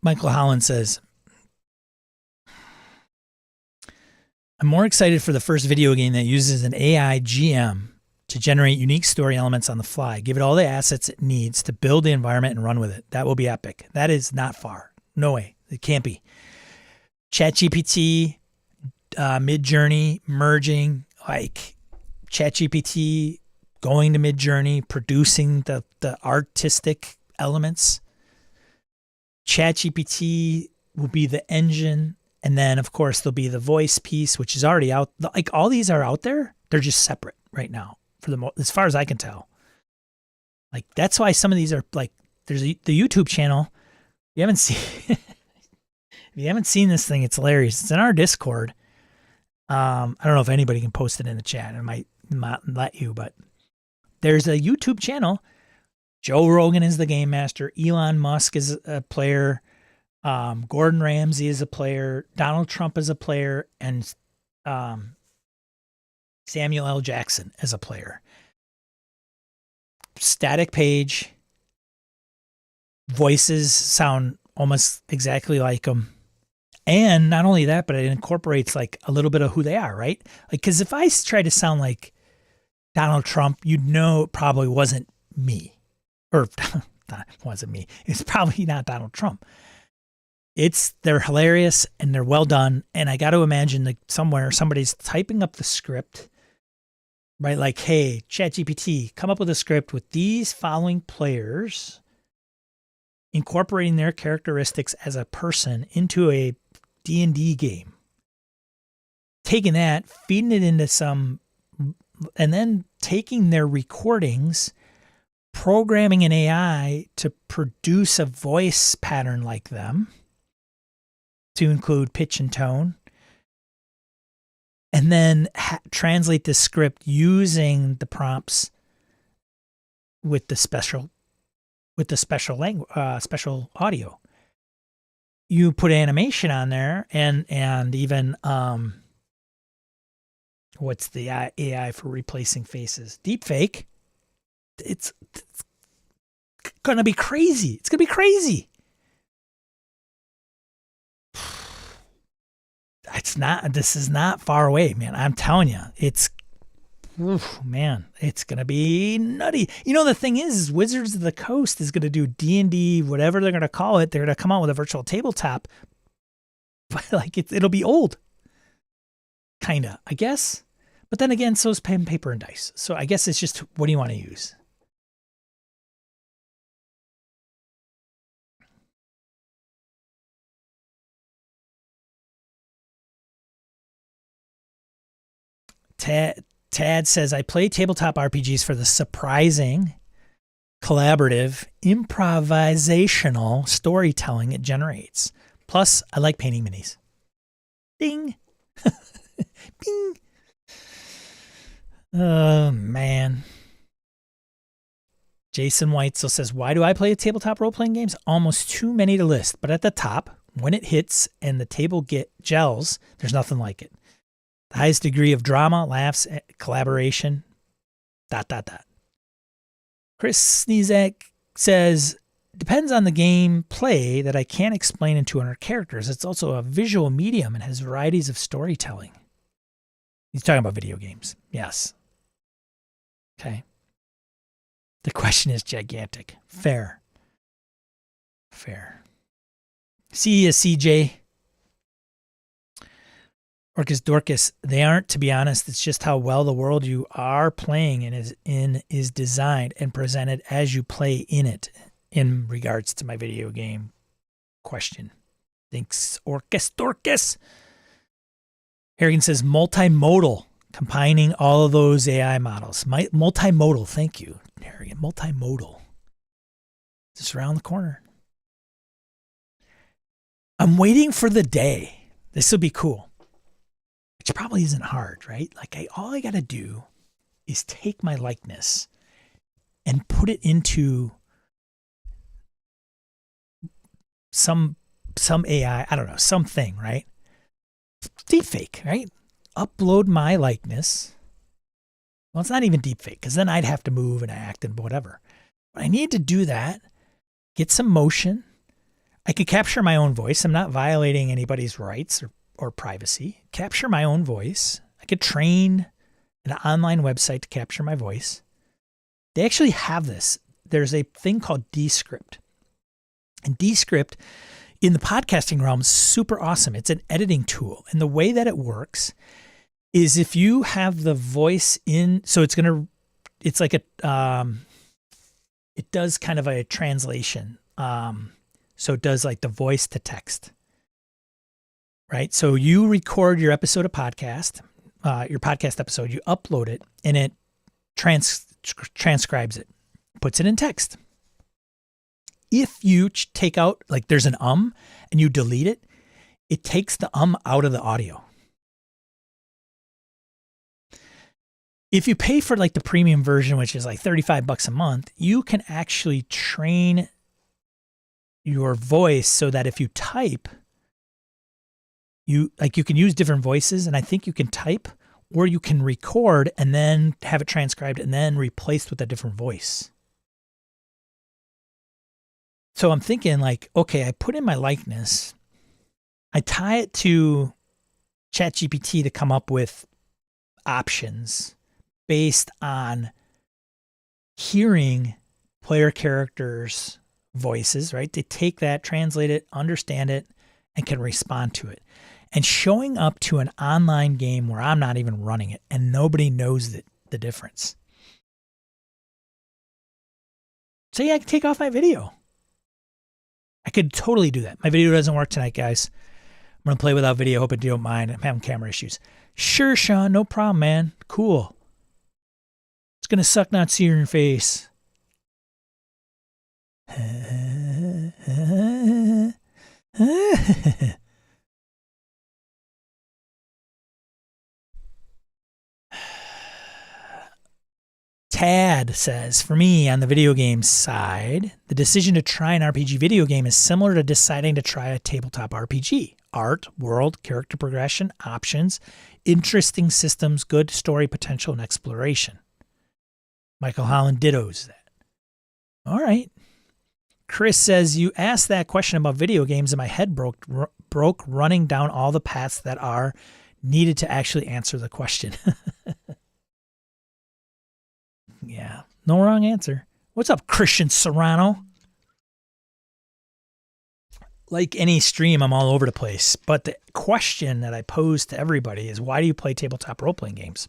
Speaker 1: Michael Holland says, I'm more excited for the first video game that uses an AI GM to generate unique story elements on the fly. Give it all the assets it needs to build the environment and run with it. That will be epic. That is not far. No way. It can't be. ChatGPT, Midjourney merging, like ChatGPT going to Midjourney, producing the artistic elements. ChatGPT will be the engine, and then of course there'll be the voice piece, which is already out. Like all these are out there. They're just separate right now, as far as I can tell. Like that's why some of these are like. There's the YouTube channel. You haven't seen. If you haven't seen this thing, it's hilarious. It's in our Discord. I don't know if anybody can post it in the chat. It might not let you, but there's a YouTube channel. Joe Rogan is the game master. Elon Musk is a player. Gordon Ramsay is a player. Donald Trump is a player. And Samuel L. Jackson is a player. Static page. Voices sound almost exactly like them. And not only that, but it incorporates like a little bit of who they are, right? Like, because if I try to sound like Donald Trump, you'd know it probably wasn't me. Or that wasn't me. It's probably not Donald Trump. They're hilarious and they're well done. And I got to imagine that somewhere somebody's typing up the script, right? Like, hey, ChatGPT, come up with a script with these following players, incorporating their characteristics as a person into a D&D game. Taking that, feeding it into some, and then taking their recordings, programming an AI to produce a voice pattern like them, to include pitch and tone, and then translate the script using the prompts with the special language, special audio. You put animation on there, and even what's the AI for replacing faces? Deepfake. It's gonna be crazy. It's gonna be crazy. This is not far away, man. I'm telling you, it's gonna be nutty. You know, the thing is Wizards of the Coast is gonna do D&D, whatever they're gonna call it. They're gonna come out with a virtual tabletop, but like it'll be old, kinda, I guess. But then again, so is pen, paper, and dice. So I guess it's just, what do you want to use? Tad says, I play tabletop RPGs for the surprising, collaborative, improvisational storytelling it generates. Plus, I like painting minis. Ding. Bing. Oh, man. Jason Weitzel says, why do I play tabletop role-playing games? Almost too many to list. But at the top, when it hits and the table gels, there's nothing like it. The highest degree of drama, laughs, collaboration, ... Chris Sneezak says, depends on the game play that I can't explain in 200 characters. It's also a visual medium and has varieties of storytelling. He's talking about video games. Yes. Okay. The question is gigantic. Fair. See ya, CJ. Orcus Dorcas, they aren't, to be honest. It's just how well the world you are playing is designed and presented as you play in it, in regards to my video game question. Thanks, Orcus Dorcas. Harrigan says multimodal. Combining all of those AI models. Multimodal, thank you, Harry. Multimodal. Just around the corner. I'm waiting for the day. This will be cool. Which probably isn't hard, right? Like all I got to do is take my likeness and put it into some AI, I don't know, something, right? Deepfake, right? Upload my likeness. Well, it's not even deepfake because then I'd have to move and act and whatever. But I need to do that, get some motion. I could capture my own voice. I'm not violating anybody's rights or privacy. Capture my own voice. I could train an online website to capture my voice. They actually have this. There's a thing called Descript. And Descript in the podcasting realm is super awesome. It's an editing tool. And the way that it works is if you have the voice in, so it's like it does kind of a translation. So it does like the voice to text, right? So you record your episode of podcast, your podcast episode, you upload it and it transcribes it, puts it in text. If you take out, like there's an and you delete it, it takes the out of the audio. If you pay for like the premium version, which is like $35 a month, you can actually train your voice so that if you type, you can use different voices, and I think you can type or you can record and then have it transcribed and then replaced with a different voice. So I'm thinking like, okay, I put in my likeness, I tie it to ChatGPT to come up with options based on hearing player characters' voices, right? They take that, translate it, understand it, and can respond to it. And showing up to an online game where I'm not even running it and nobody knows the difference. So yeah, I can take off my video. I could totally do that. My video doesn't work tonight, guys. I'm going to play without video. Hope you don't mind. I'm having camera issues. Sure, Sean. No problem, man. Cool. It's going to suck not seeing your face. Tad says, for me, on the video game side, the decision to try an RPG video game is similar to deciding to try a tabletop RPG. Art, world, character progression, options, interesting systems, good story potential, and exploration. Michael Holland dittos that. All right. Chris says, you asked that question about video games and my head broke running down all the paths that are needed to actually answer the question. Yeah, no wrong answer. What's up, Christian Serrano? Like any stream, I'm all over the place. But the question that I pose to everybody is, why do you play tabletop role-playing games?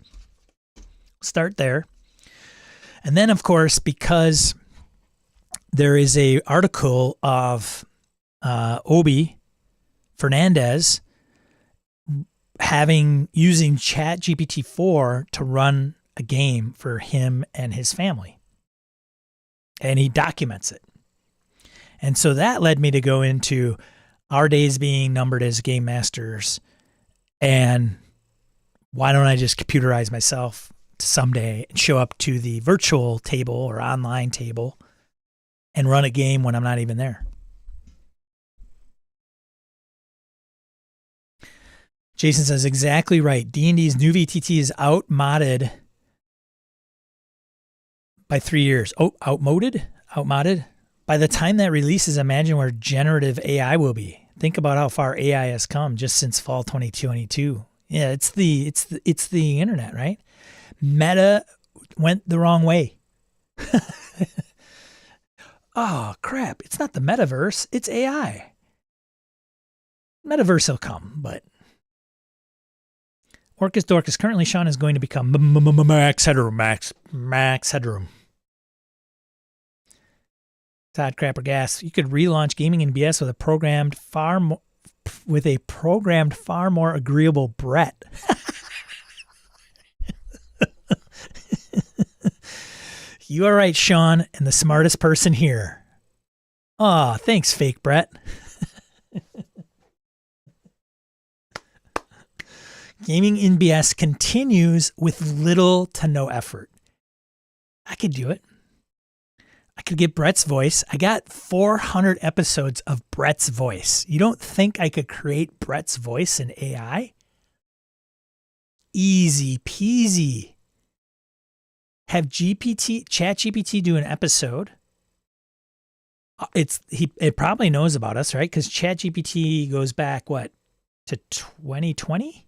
Speaker 1: Start there. And then, of course, because there is a article of Obi Fernandez using ChatGPT-4 to run a game for him and his family. And he documents it. And so that led me to go into our days being numbered as game masters. And why don't I just computerize myself someday and show up to the virtual table or online table and run a game when I'm not even there? Jason says, exactly right. D&D's new VTT is outmoded by 3 years. Oh, outmoded? By the time that releases, imagine where generative AI will be. Think about how far AI has come just since fall 2022. Yeah, it's the internet, right? Meta went the wrong way. Oh, crap. It's not the metaverse. It's AI. Metaverse will come, but Orcus Dorcas. Currently, Sean is going to become Max Headroom. Max Headroom. Todd Crapper Gas. You could relaunch Gaming and BS with a programmed far more agreeable Brett. You are right, Sean, and the smartest person here. Aw, thanks, fake Brett. Gaming in BS continues with little to no effort. I could do it. I could get Brett's voice. I got 400 episodes of Brett's voice. You don't think I could create Brett's voice in AI? Easy peasy. Have ChatGPT do an episode. It probably knows about us, right? Because ChatGPT goes back, what, to 2020?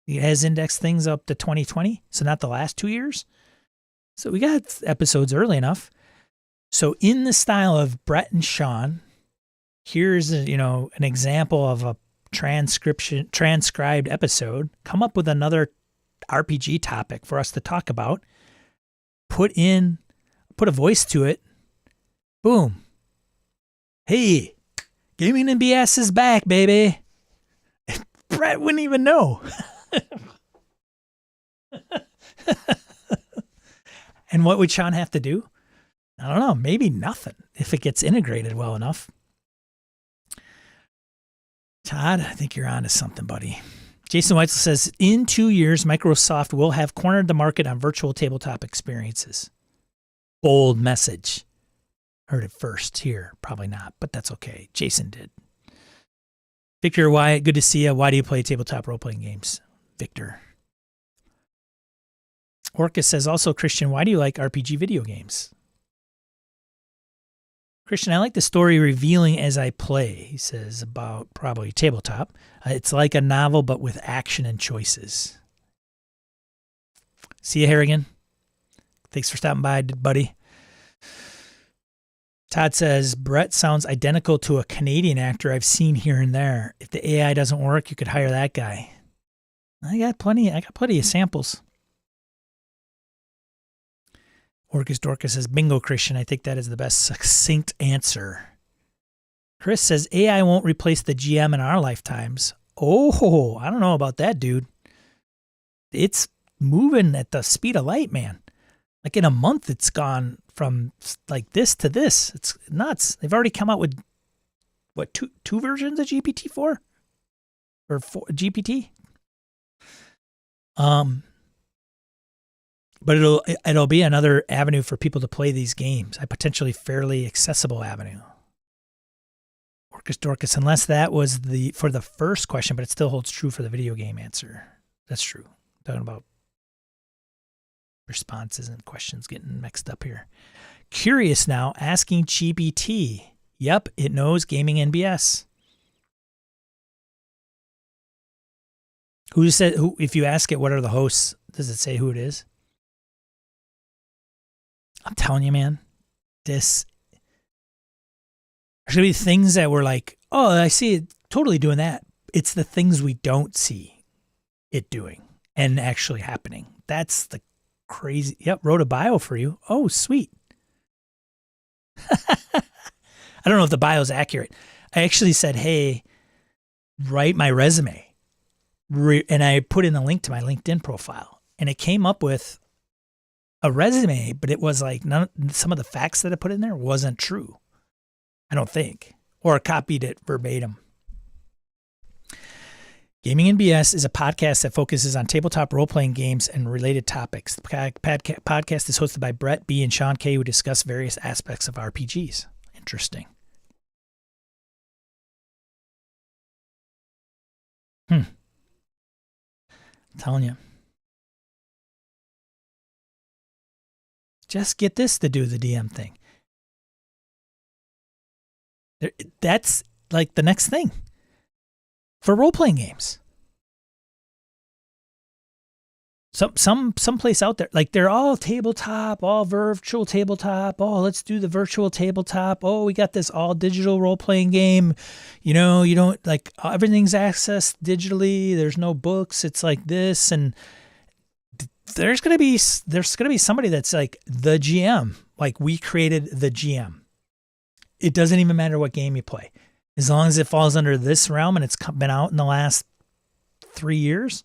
Speaker 1: It has indexed things up to 2020, so not the last 2 years. So we got episodes early enough. So in the style of Brett and Sean, here's an example of a transcribed episode. Come up with another RPG topic for us to talk about. Put a voice to it. Boom. Hey, Gaming and BS is back, baby. Brett wouldn't even know. And what would Sean have to do? I don't know. Maybe nothing if it gets integrated well enough. Todd, I think you're on to something, buddy. Jason Weitzel says, in 2 years, Microsoft will have cornered the market on virtual tabletop experiences. Bold message. Heard it first here. Probably not, but that's okay. Jason did. Victor Wyatt, good to see you. Why do you play tabletop role-playing games? Victor. Orcus says, also, Christian, why do you like RPG video games? Christian, I like the story revealing as I play, he says, about probably tabletop. It's like a novel, but with action and choices. See you, Harrigan. Thanks for stopping by, buddy. Todd says, Brett sounds identical to a Canadian actor I've seen here and there. If the AI doesn't work, you could hire that guy. I got plenty of samples. Orcus Dorcas says, bingo, Christian. I think that is the best succinct answer. Chris says, AI won't replace the GM in our lifetimes. Oh, I don't know about that, dude. It's moving at the speed of light, man. Like in a month, it's gone from like this to this. It's nuts. They've already come out with, what, two versions of GPT-4? Or GPT? But it'll be another avenue for people to play these games, a potentially fairly accessible avenue. Orcus Dorcas, unless that was for the first question, but it still holds true for the video game answer. That's true. Talking about responses and questions getting mixed up here. Curious now, asking GPT. Yep, it knows gaming NBS. Who said? Who? If you ask it, what are the hosts? Does it say who it is? I'm telling you, man, there's going to be things that we're like, oh, I see it totally doing that. It's the things we don't see it doing and actually happening. That's the crazy. Yep, wrote a bio for you. Oh, sweet. I don't know if the bio is accurate. I actually said, hey, write my resume. And I put in a link to my LinkedIn profile. And it came up with a resume, but it was like some of the facts that I put in there wasn't true. I don't think. Or copied it verbatim. Gaming and BS is a podcast that focuses on tabletop role-playing games and related topics. The podcast is hosted by Brett B. and Sean K., who discuss various aspects of RPGs. Interesting. I'm telling you. Just get this to do the DM thing. That's like the next thing for role-playing games. Some place out there, like they're all tabletop, all virtual tabletop. Oh, let's do the virtual tabletop. Oh, we got this all digital role-playing game. You know, you don't like everything's accessed digitally. There's no books. It's like this, and there's gonna be somebody that's like the GM. Like we created the GM. It doesn't even matter what game you play, as long as it falls under this realm and it's been out in the last 3 years.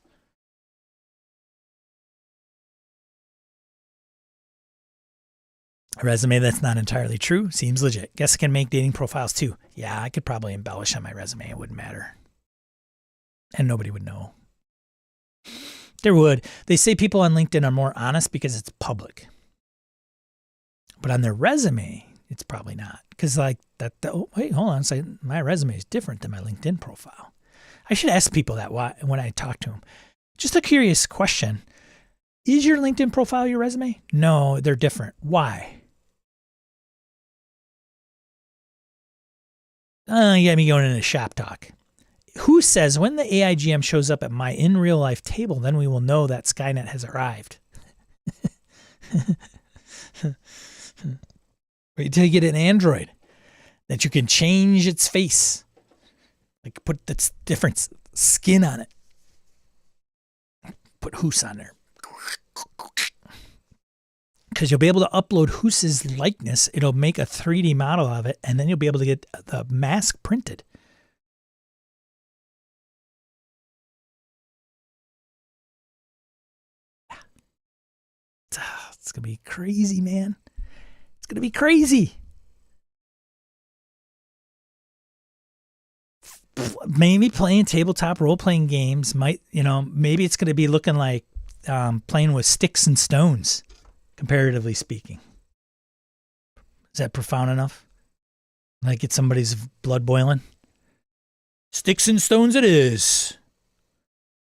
Speaker 1: A resume that's not entirely true seems legit. Guess I can make dating profiles too. Yeah, I could probably embellish on my resume. It wouldn't matter. And nobody would know. There would. They say people on LinkedIn are more honest because it's public. But on their resume, it's probably not. Because like that, oh, wait, hold on a second. My resume is different than my LinkedIn profile. I should ask people that when I talk to them. Just a curious question. Is your LinkedIn profile your resume? No, they're different. Why? You got me going into shop talk. Who says when the AIGM shows up at my in real life table, then we will know that Skynet has arrived? Wait till you get an Android that you can change its face. Like put this different skin on it. Put Hoos on there. Because you'll be able to upload Hoos's likeness. It'll make a 3D model of it, and then you'll be able to get the mask printed. It's going to be crazy, man. It's going to be crazy. Maybe playing tabletop role-playing games might, maybe it's going to be looking like playing with sticks and stones, comparatively speaking. Is that profound enough? Like get somebody's blood boiling? Sticks and stones it is.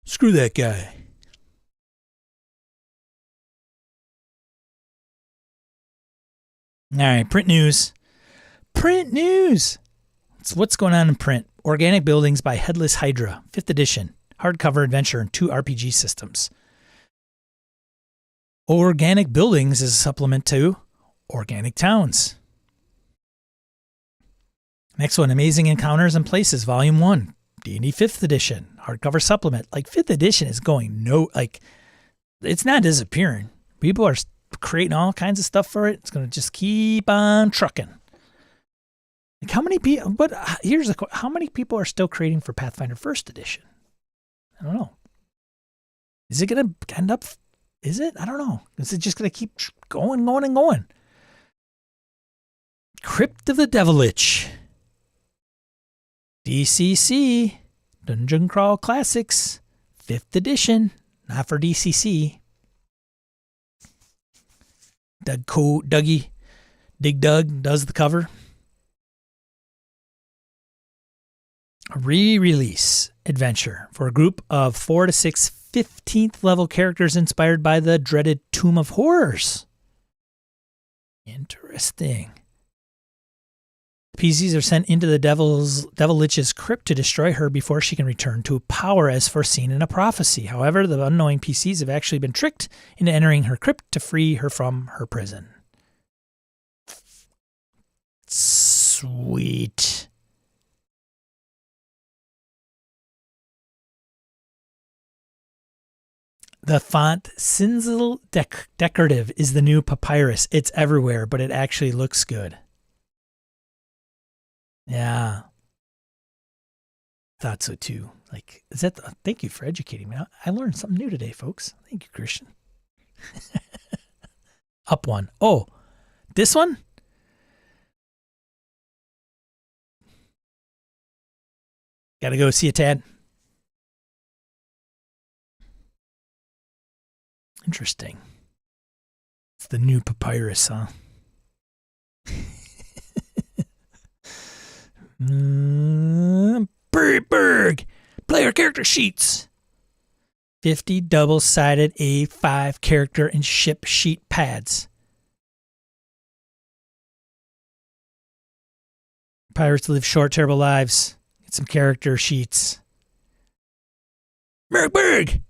Speaker 1: Screw that guy. All right, print news. Print news. What's going on in print? Organic Buildings by Headless Hydra, 5th edition, hardcover adventure and 2 RPG systems. Organic Buildings is a supplement to Organic Towns. Next one, Amazing Encounters and Places, Volume 1, D&D 5th edition, hardcover supplement. Like 5th edition is going it's not disappearing. People are creating all kinds of stuff for it. It's going to just keep on trucking. Like how many people, but here's the question, how many people are still creating for Pathfinder 1st edition? I don't know. Is it going to end up, is it? I don't know. Is it just going to keep going? Crypt of the Devilich. DCC, Dungeon Crawl Classics, 5th edition, not for DCC. Dig Dug does the cover. A re-release adventure for a group of 4 to 6 15th level characters inspired by the dreaded Tomb of Horrors. Interesting. PCs are sent into the Devilich's crypt to destroy her before she can return to power as foreseen in a prophecy. However, the unknowing PCs have actually been tricked into entering her crypt to free her from her prison. Sweet. The font Cinzel Decorative is the new Papyrus. It's everywhere, but it actually looks good. Yeah. Thought so too. Like, thank you for educating me. I learned something new today, folks. Thank you, Christian. Up one. Oh, this one? Gotta go see a Tad. Interesting. It's the new Papyrus, huh? Berg! Player character sheets. 50 double-sided A5 character and ship sheet pads. Pirates live short, terrible lives. Get some character sheets. Berg!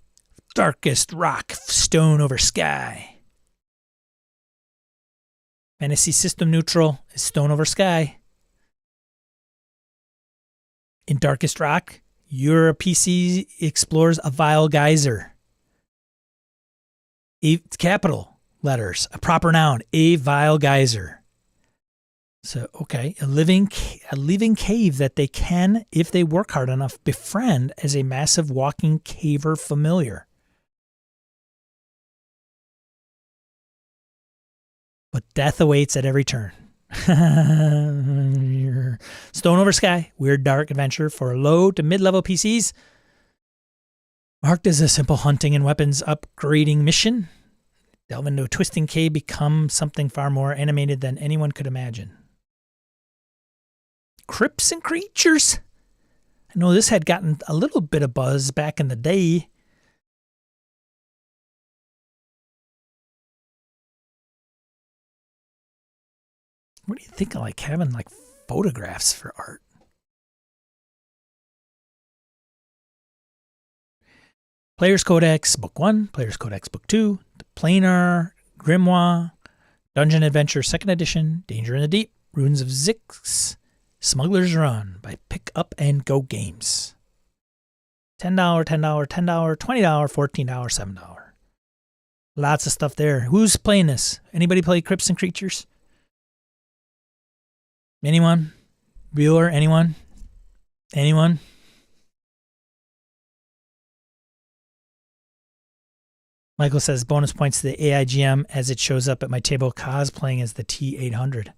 Speaker 1: Darkest rock, stone over sky. Fantasy system neutral is stone over sky. In Darkest Rock, your PC explores a vile geyser. Capital letters, a proper noun, a vile geyser. So, okay, a living cave that they can, if they work hard enough, befriend as a massive walking caver familiar. but death awaits at every turn. Stone Over Sky, weird dark adventure for low to mid-level PCs. Marked as a simple hunting and weapons upgrading mission. Delve into a twisting cave, become something far more animated than anyone could imagine. Crypts and Creatures. I know this had gotten a little bit of buzz back in the day. What do you think of like having like photographs for art? Player's Codex Book 1, Player's Codex Book 2, The Planar, Grimoire, Dungeon Adventure 2nd Edition, Danger in the Deep, Runes of Zix, Smuggler's Run by Pick Up and Go Games. $10, $10, $10, $20, $14, $7. Lots of stuff there. Who's playing this? Anybody play Crypts and Creatures? Anyone? Bueller? Anyone? Anyone? Michael says bonus points to the AIGM as it shows up at my table cosplaying as the T800.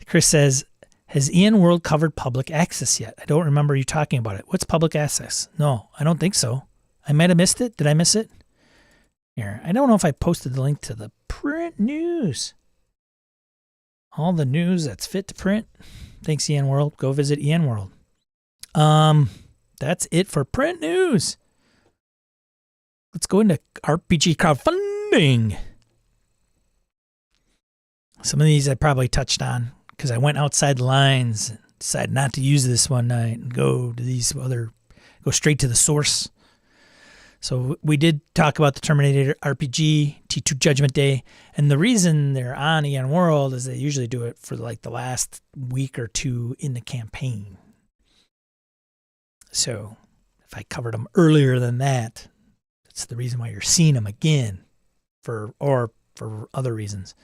Speaker 1: Chris says, has Ian World covered public access yet? I don't remember you talking about it. What's public access? No, I don't think so. I might have missed it. Did I miss it? Here, I don't know if I posted the link to the print news. All the news that's fit to print. Thanks, Ian World. Go visit Ian World. That's it for print news. Let's go into RPG crowdfunding. Some of these I probably touched on because I went outside the lines and decided not to use this one night and go to these other, go straight to the source. So we did talk about the Terminator RPG, T2 Judgment Day, and the reason they're on EN World is they usually do it for like the last week or two in the campaign. So if I covered them earlier than that, that's the reason why you're seeing them again, or for other reasons.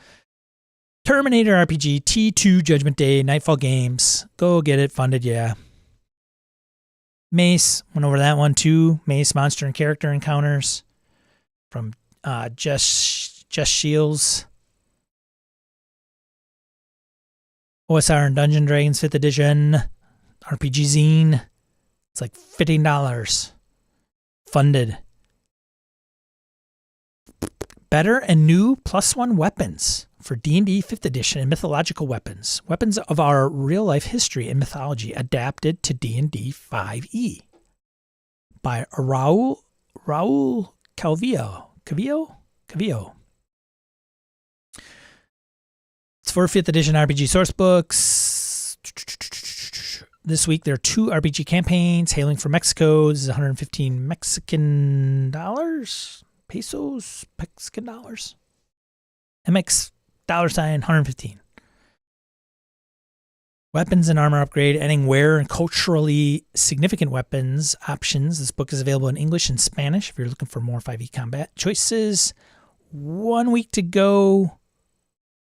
Speaker 1: Terminator RPG, T2 Judgment Day, Nightfall Games. Go get it funded, yeah. Mace, went over that one too. Mace Monster and Character Encounters from Just Shields. OSR and Dungeon Dragons 5th Edition. RPG Zine. It's like $15. Funded. Better and new +1 weapons for D&D 5th Edition and mythological weapons. Weapons of our real-life history and mythology adapted to D&D 5e by Raul Calvillo. Calvillo. It's for 5th Edition RPG source books. This week there are 2 RPG campaigns hailing from Mexico. This is 115 Mexican dollars. Pesos, Mexican dollars. MX $sign 115. Weapons and armor upgrade, adding wear and culturally significant weapons options. This book is available in English and Spanish if you're looking for more 5e combat choices. 1 week to go.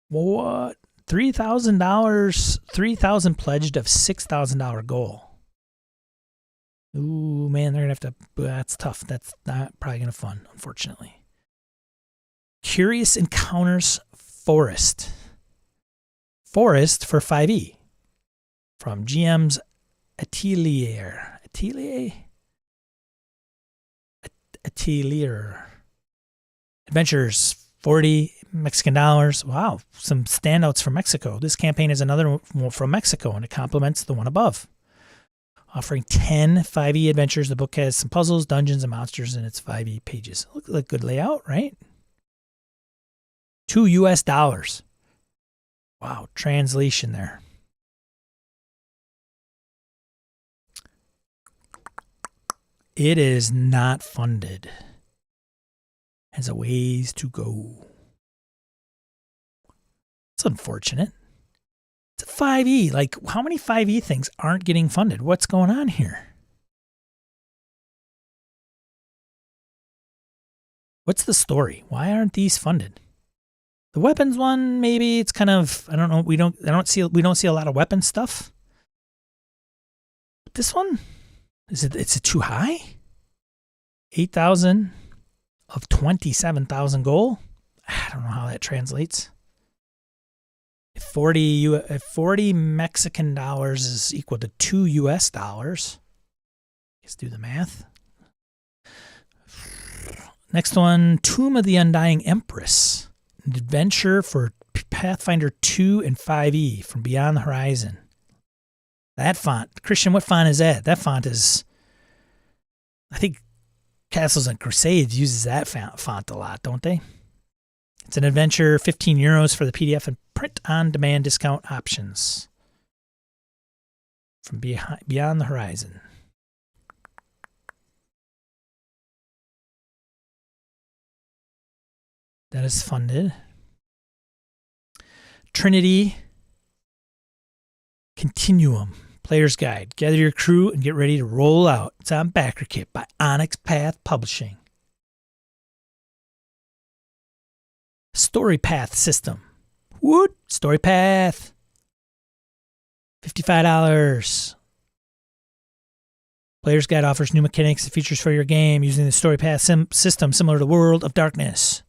Speaker 1: What? $3,000. 3,000 pledged of $6,000 goal. Ooh, man, they're going to have to... That's tough. That's not probably going to fun, unfortunately. Curious Encounters Forest. Forest for 5e. From GM's Atelier. Atelier. Adventures, 40 Mexican dollars. Wow, some standouts from Mexico. This campaign is another one from Mexico, and it complements the one above. Offering 10 5e adventures. The book has some puzzles, dungeons, and monsters in its 5e pages. Look like good layout, right? $2 US. Wow, translation there. It is not funded. Has a ways to go. It's unfortunate. It's a 5e. Like, how many 5e things aren't getting funded? What's going on here? What's the story? Why aren't these funded? The weapons one, maybe it's kind of, I don't know, we don't see a lot of weapon stuff. But this one, is it too high? 8,000 of 27,000 goal? I don't know how that translates. If 40 Mexican dollars is equal to 2 US dollars, let's do the math. Next one, Tomb of the Undying Empress, an adventure for Pathfinder 2 and 5e from Beyond the Horizon. That font, Christian, what font is that? That font is, I think Castles and Crusades uses that font a lot, don't they? It's an adventure, 15 euros for the PDF and print-on-demand discount options from Beyond the Horizon. That is funded. Trinity Continuum Player's Guide. Gather your crew and get ready to roll out. It's on Backer Kit by Onyx Path Publishing. Story Path System. Woot! Story Path. $55. Player's Guide offers new mechanics and features for your game using the Story Path system similar to World of Darkness.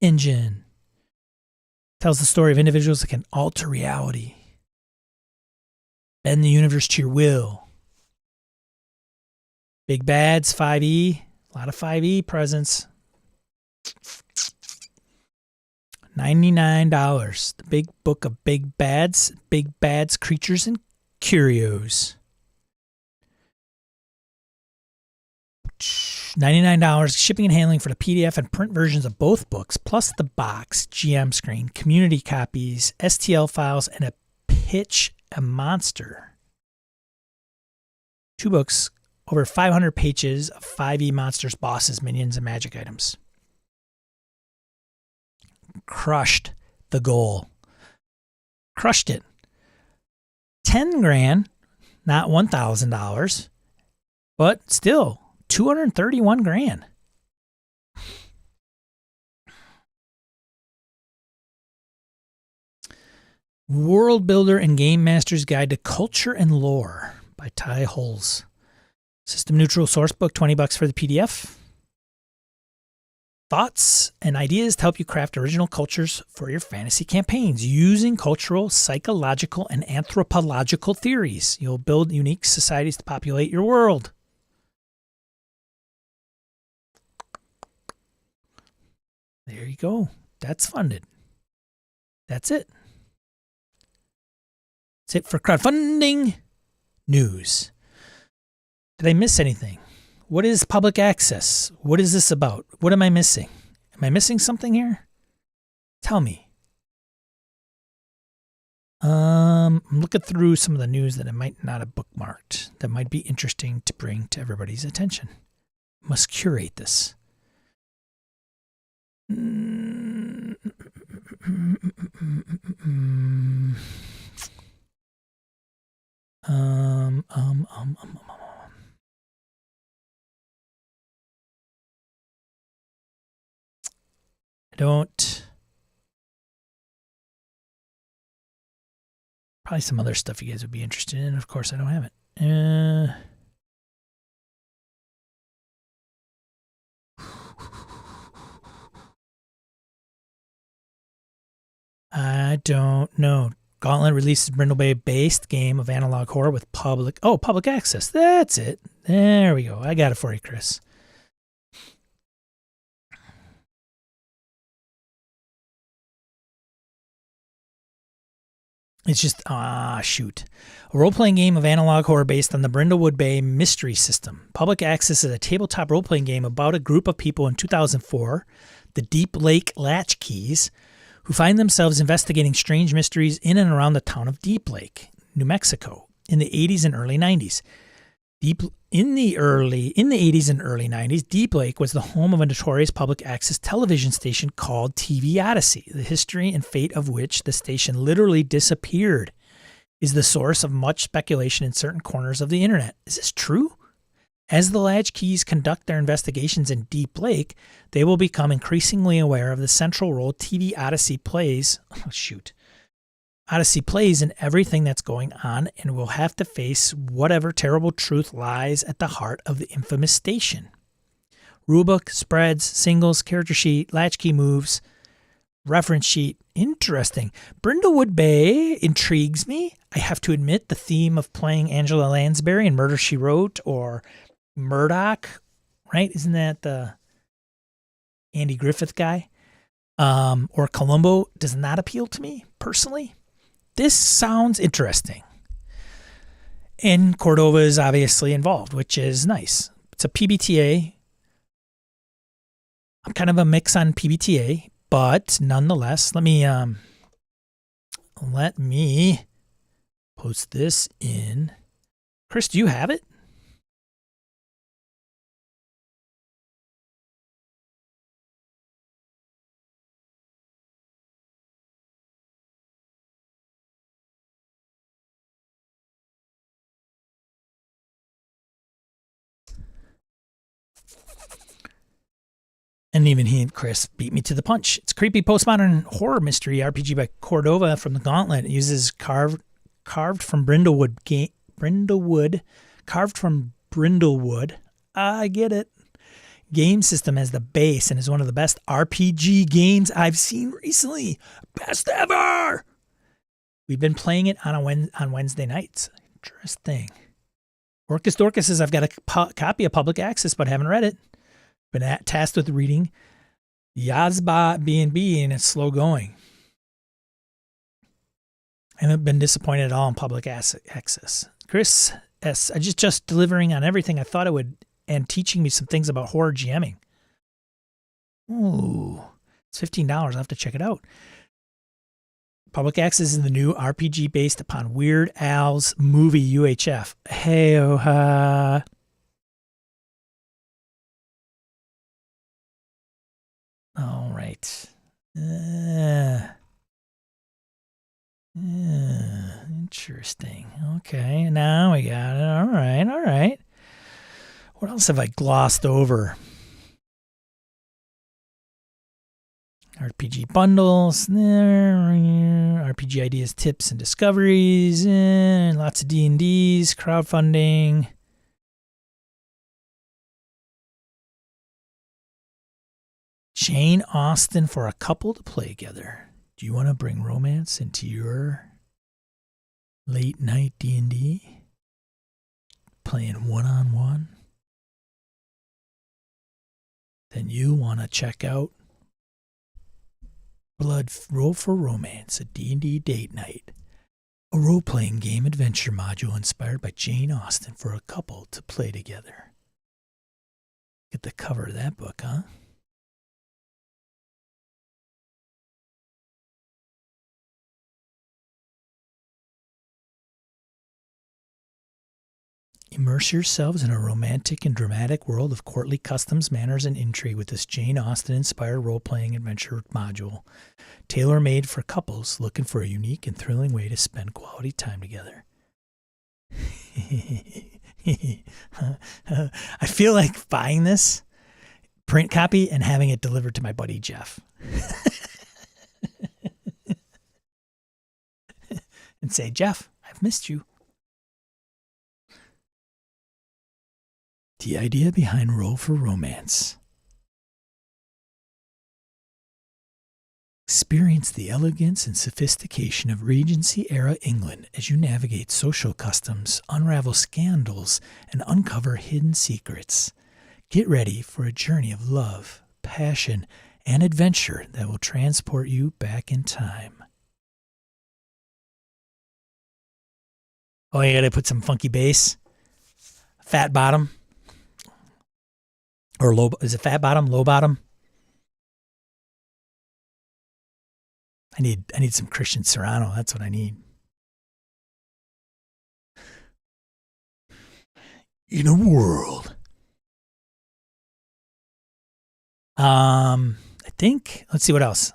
Speaker 1: Engine. Tells the story of individuals that can alter reality. Bend the universe to your will. Big Bads, 5e. A lot of 5e presents. $99. The Big Book of Big Bads, Creatures, and Curios. $99. Shipping and handling for the PDF and print versions of both books, plus the box, GM screen, community copies, STL files, and a pitch a monster. 2 books, over 500 pages of 5e monsters, bosses, minions, and magic items. Crushed the goal. Crushed it. 10 grand, not $1,000, but still 231 grand. World Builder and Game Master's Guide to Culture and Lore by Ty Holes. System neutral source book, $20 for the PDF. Thoughts and ideas to help you craft original cultures for your fantasy campaigns using cultural, psychological, and anthropological theories. You'll build unique societies to populate your world. There you go. That's funded. That's it. That's it for crowdfunding news. Did I miss anything? What is public access? What is this about? What am I missing? Am I missing something here? Tell me. I'm looking through some of the news that I might not have bookmarked that might be interesting to bring to everybody's attention. Must curate this. I don't. Probably some other stuff you guys would be interested in. Of course, I don't have it. I don't know. Gauntlet releases Brindle Bay-based game of analog horror with public access. That's it. There we go. I got it for you, Chris. It's just, shoot. A role-playing game of analog horror based on the Brindlewood Bay mystery system. Public access is a tabletop role-playing game about a group of people in 2004, the Deep Lake Latchkeys, who find themselves investigating strange mysteries in and around the town of Deep Lake, New Mexico, in the 80s and early 90s. In the 80s and early 90s, Deep Lake was the home of a notorious public access television station called TV Odyssey. The history and fate of which the station literally disappeared is the source of much speculation in certain corners of the internet. Is this true? As the Latchkeys conduct their investigations in Deep Lake, they will become increasingly aware of the central role TV Odyssey plays. Odyssey plays in everything that's going on, and will have to face whatever terrible truth lies at the heart of the infamous station. Rulebook, spreads, singles, character sheet, latchkey moves, Reference sheet. Interesting. Brindlewood Bay intrigues me. I have to admit, the theme of playing Angela Lansbury in Murder, She Wrote, or Murdoch, right? Isn't that the Andy Griffith guy? Or Columbo does not appeal to me personally. This sounds interesting. And Cordova is obviously involved, which is nice. It's a PBTA. I'm kind of a mix on PBTA, but nonetheless, let me post this in. Chris, do you have it? And even he and Chris beat me to the punch. It's creepy postmodern horror mystery RPG by Cordova from the Gauntlet. It uses carved from Brindlewood. Carved from Brindlewood. I get it. Game system as the base and is one of the best RPG games I've seen recently. Best ever. We've been playing it on Wednesday nights. Interesting. Orcus Dorcas says, I've got a copy of Public Access, but haven't read it. Been tasked with reading Yazba B&B, and it's slow going. I haven't been disappointed at all in Public Access. Chris S. I just delivering on everything I thought it would and teaching me some things about horror GMing. Ooh, it's $15. I'll have to check it out. Public Access is the new RPG based upon Weird Al's movie UHF. Hey-oh-ha. All right. Interesting. Okay, now we got it. All right. What else have I glossed over? RPG bundles, RPG ideas, tips, and discoveries, lots of D&Ds, crowdfunding. Jane Austen for a couple to play together. Do you want to bring romance into your late night D&D? Playing one-on-one? Then you want to check out Blood Roll for Romance, a D&D date night. A role-playing game adventure module inspired by Jane Austen for a couple to play together. Get the cover of that book, huh? Immerse yourselves in a romantic and dramatic world of courtly customs, manners, and intrigue with this Jane Austen-inspired role-playing adventure module, tailor-made for couples looking for a unique and thrilling way to spend quality time together. I feel like buying this print copy and having it delivered to my buddy Jeff. And say, Jeff, I've missed you. The idea behind Roll for Romance. Experience the elegance and sophistication of Regency-era England as you navigate social customs, unravel scandals, and uncover hidden secrets. Get ready for a journey of love, passion, and adventure that will transport you back in time. Oh, you gotta put some funky bass. Fat bottom. Or low, is it fat bottom, low bottom? I need some Christian Serrano. That's what I need. In a world. I think, let's see what else.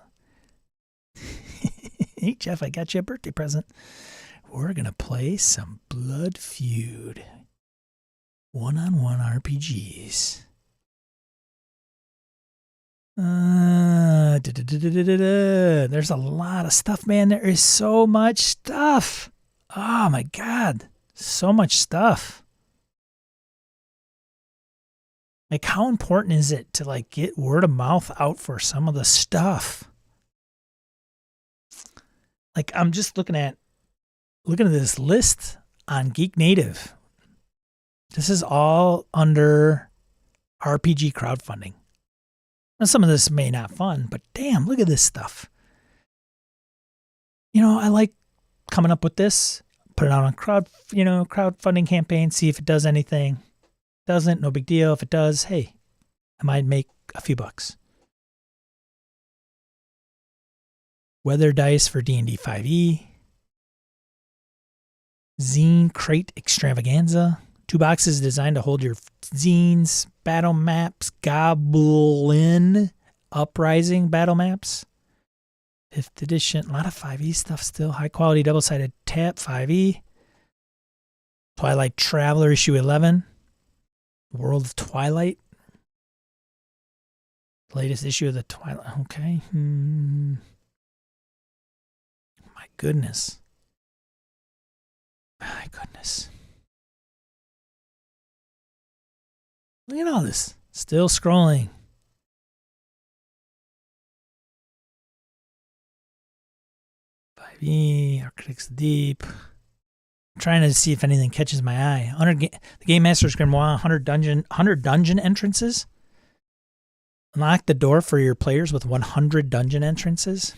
Speaker 1: Hey, Jeff, I got you a birthday present. We're going to play some Blood Feud. One-on-one RPGs. There's a lot of stuff, man. There is so much stuff. Oh my God. So much stuff. Like, how important is it to like get word of mouth out for some of the stuff? Like I'm just looking at this list on Geek Native. This is all under RPG crowdfunding. Now, some of this may not fun, but damn, look at this stuff. You know, I like coming up with this, put it out on crowdfunding campaign, see if it does anything. Doesn't, no big deal. If it does, hey, I might make a few bucks. Weather dice for D&D 5e. Zine crate extravaganza. 2 boxes designed to hold your zines, battle maps, Goblin Uprising battle maps. 5th edition, a lot of 5e stuff still. High quality double-sided tap 5e. Twilight Traveler issue 11. World of Twilight. Latest issue of the Twilight. Okay. My goodness. My goodness. Look at all this. Still scrolling. Architects Deep. I'm trying to see if anything catches my eye. The Game Master's Grimoire, 100 dungeon entrances. Unlock the door for your players with 100 dungeon entrances.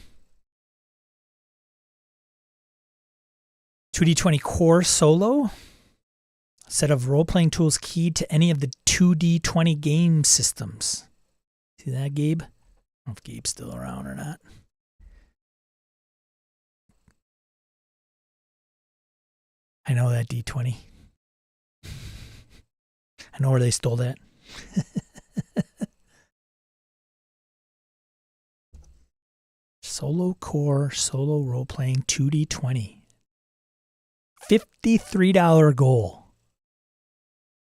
Speaker 1: 2D20 Core Solo. A set of role-playing tools keyed to any of the 2D20 game systems. See that, Gabe? I don't know if Gabe's still around or not. I know that D20. I know where they stole that. Solo Core, Solo Role-Playing 2D20. $53 goal.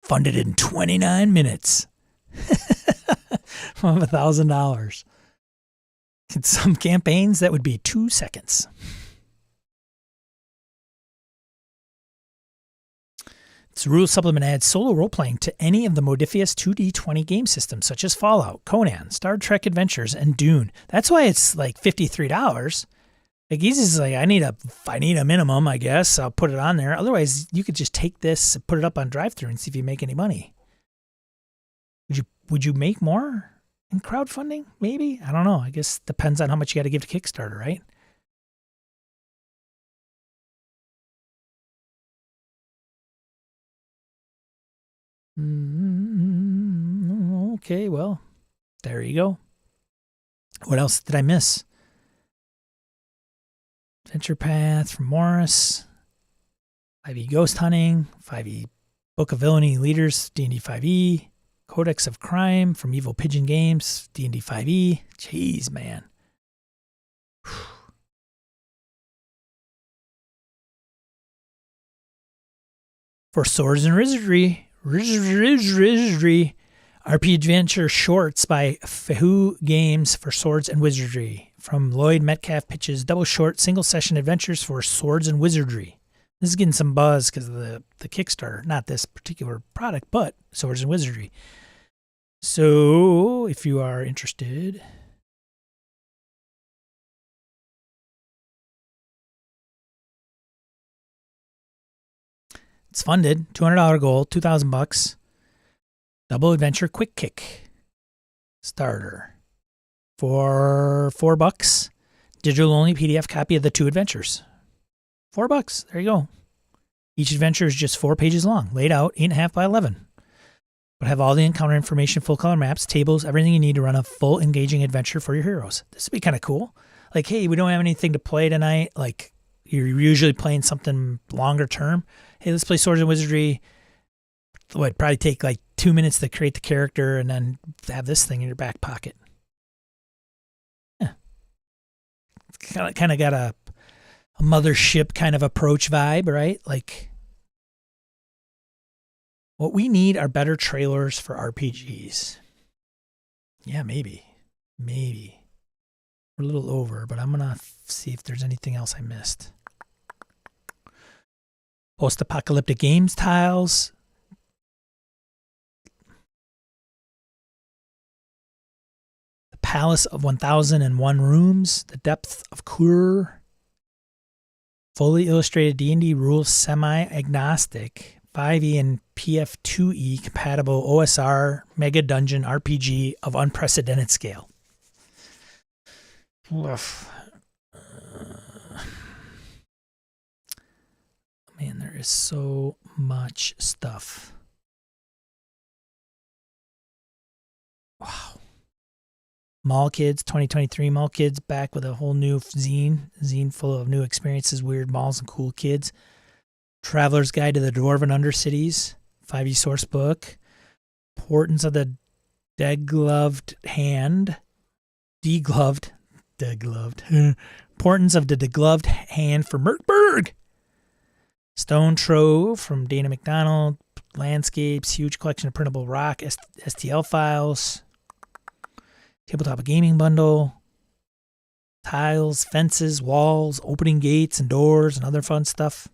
Speaker 1: Funded in 29 minutes. From $1,000. In some campaigns, that would be 2 seconds. This rule supplement adds solo role-playing to any of the Modifius 2D20 game systems, such as Fallout, Conan, Star Trek Adventures, and Dune. That's why it's like $53. Like Easy's like, I need a minimum, I guess. I'll put it on there. Otherwise, you could just take this, put it up on drive-thru, and see if you make any money. Would you make more in crowdfunding? Maybe? I don't know. I guess depends on how much you got to give to Kickstarter, right? Okay, well, there you go. What else did I miss? Adventure Path from Morris. 5e Ghost Hunting. 5e Book of Villainy Leaders, D&D 5e. Codex of Crime from Evil Pigeon Games, D&D 5e. Jeez, man. For Swords and Wizardry, RPG Adventure Shorts by Fahu Games for Swords and Wizardry. From Lloyd Metcalf pitches double short single session adventures for Swords and Wizardry. This is getting some buzz because of the Kickstarter. Not this particular product, but Swords and Wizardry. So, if you are interested, it's funded. $200 goal, $2,000. Double Adventure Quick Kick starter for $4. Digital only PDF copy of the 2 adventures. $4. There you go. Each adventure is just 4 pages long, laid out 8.5 by 11. But have all the encounter information, full color maps, tables, everything you need to run a full engaging adventure for your heroes. This would be kind of cool. Like, hey, we don't have anything to play tonight. Like, you're usually playing something longer term. Hey, let's play Swords and Wizardry. What, probably take like 2 minutes to create the character and then have this thing in your back pocket. Yeah. Kind of got a mothership kind of approach vibe, right? Like, what we need are better trailers for RPGs. Yeah, maybe. Maybe. We're a little over, but I'm going to see if there's anything else I missed. Post-apocalyptic games tiles. The Palace of 1001 Rooms. The Depth of Kur. fully illustrated D&D rules semi-agnostic, 5e and PF2e compatible OSR mega dungeon RPG of unprecedented scale. Oof. Man, there is so much stuff. Wow. Mall Kids, 2023 Mall Kids, back with a whole new zine full of new experiences, weird malls, and cool kids. Traveler's Guide to the Dwarven Undercities, 5e source book. Importance of the Degloved Hand. Degloved. Importance of the Degloved Hand for Merkberg. Stone Trove from Dana McDonald. Landscapes, huge collection of printable rock, STL files. Tabletop gaming bundle. Tiles, fences, walls, opening gates and doors, and other fun stuff.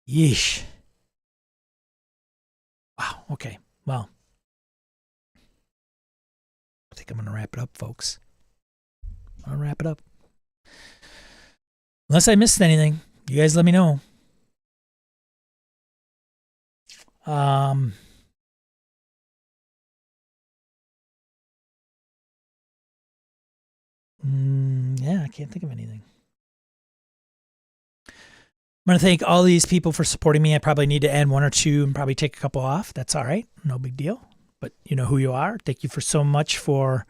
Speaker 1: Yeesh. Wow, okay. Well, I think I'm going to wrap it up, folks. I'm going to wrap it up. Unless I missed anything, you guys let me know. Yeah, I can't think of anything. I'm going to thank all these people for supporting me. I probably need to add one or two and probably take a couple off. That's all right. No big deal. But you know who you are. Thank you for so much for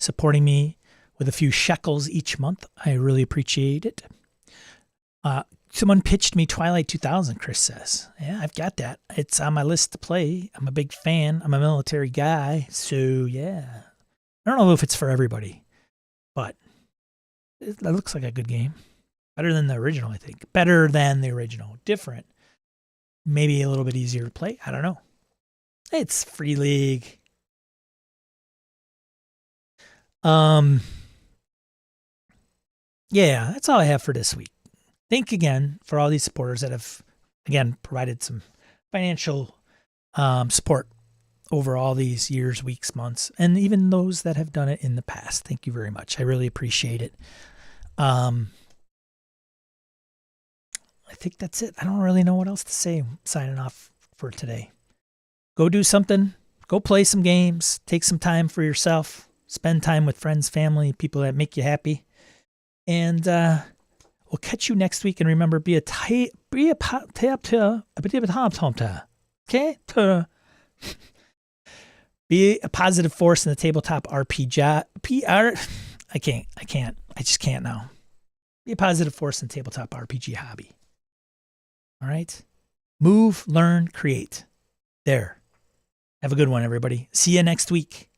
Speaker 1: supporting me with a few shekels each month. I really appreciate it. Someone pitched me Twilight 2000, Chris says. Yeah, I've got that. It's on my list to play. I'm a big fan. I'm a military guy. So, yeah. I don't know if it's for everybody, but it looks like a good game. Better than the original, I think. Better than the original. Different. Maybe a little bit easier to play. I don't know. It's Free League. Yeah, that's all I have for this week. Thank you again for all these supporters that have, again, provided some financial support over all these years, weeks, months, and even those that have done it in the past. Thank you very much. I really appreciate it. I think that's it. I don't really know what else to say. I'm signing off for today. Go do something. Go play some games. Take some time for yourself. Spend time with friends, family, people that make you happy. And we'll catch you next week. And remember, be a positive force in the tabletop RPG. I just can't now. Be a positive force in the tabletop RPG hobby. All right? Move, learn, create. There. Have a good one, everybody. See you next week.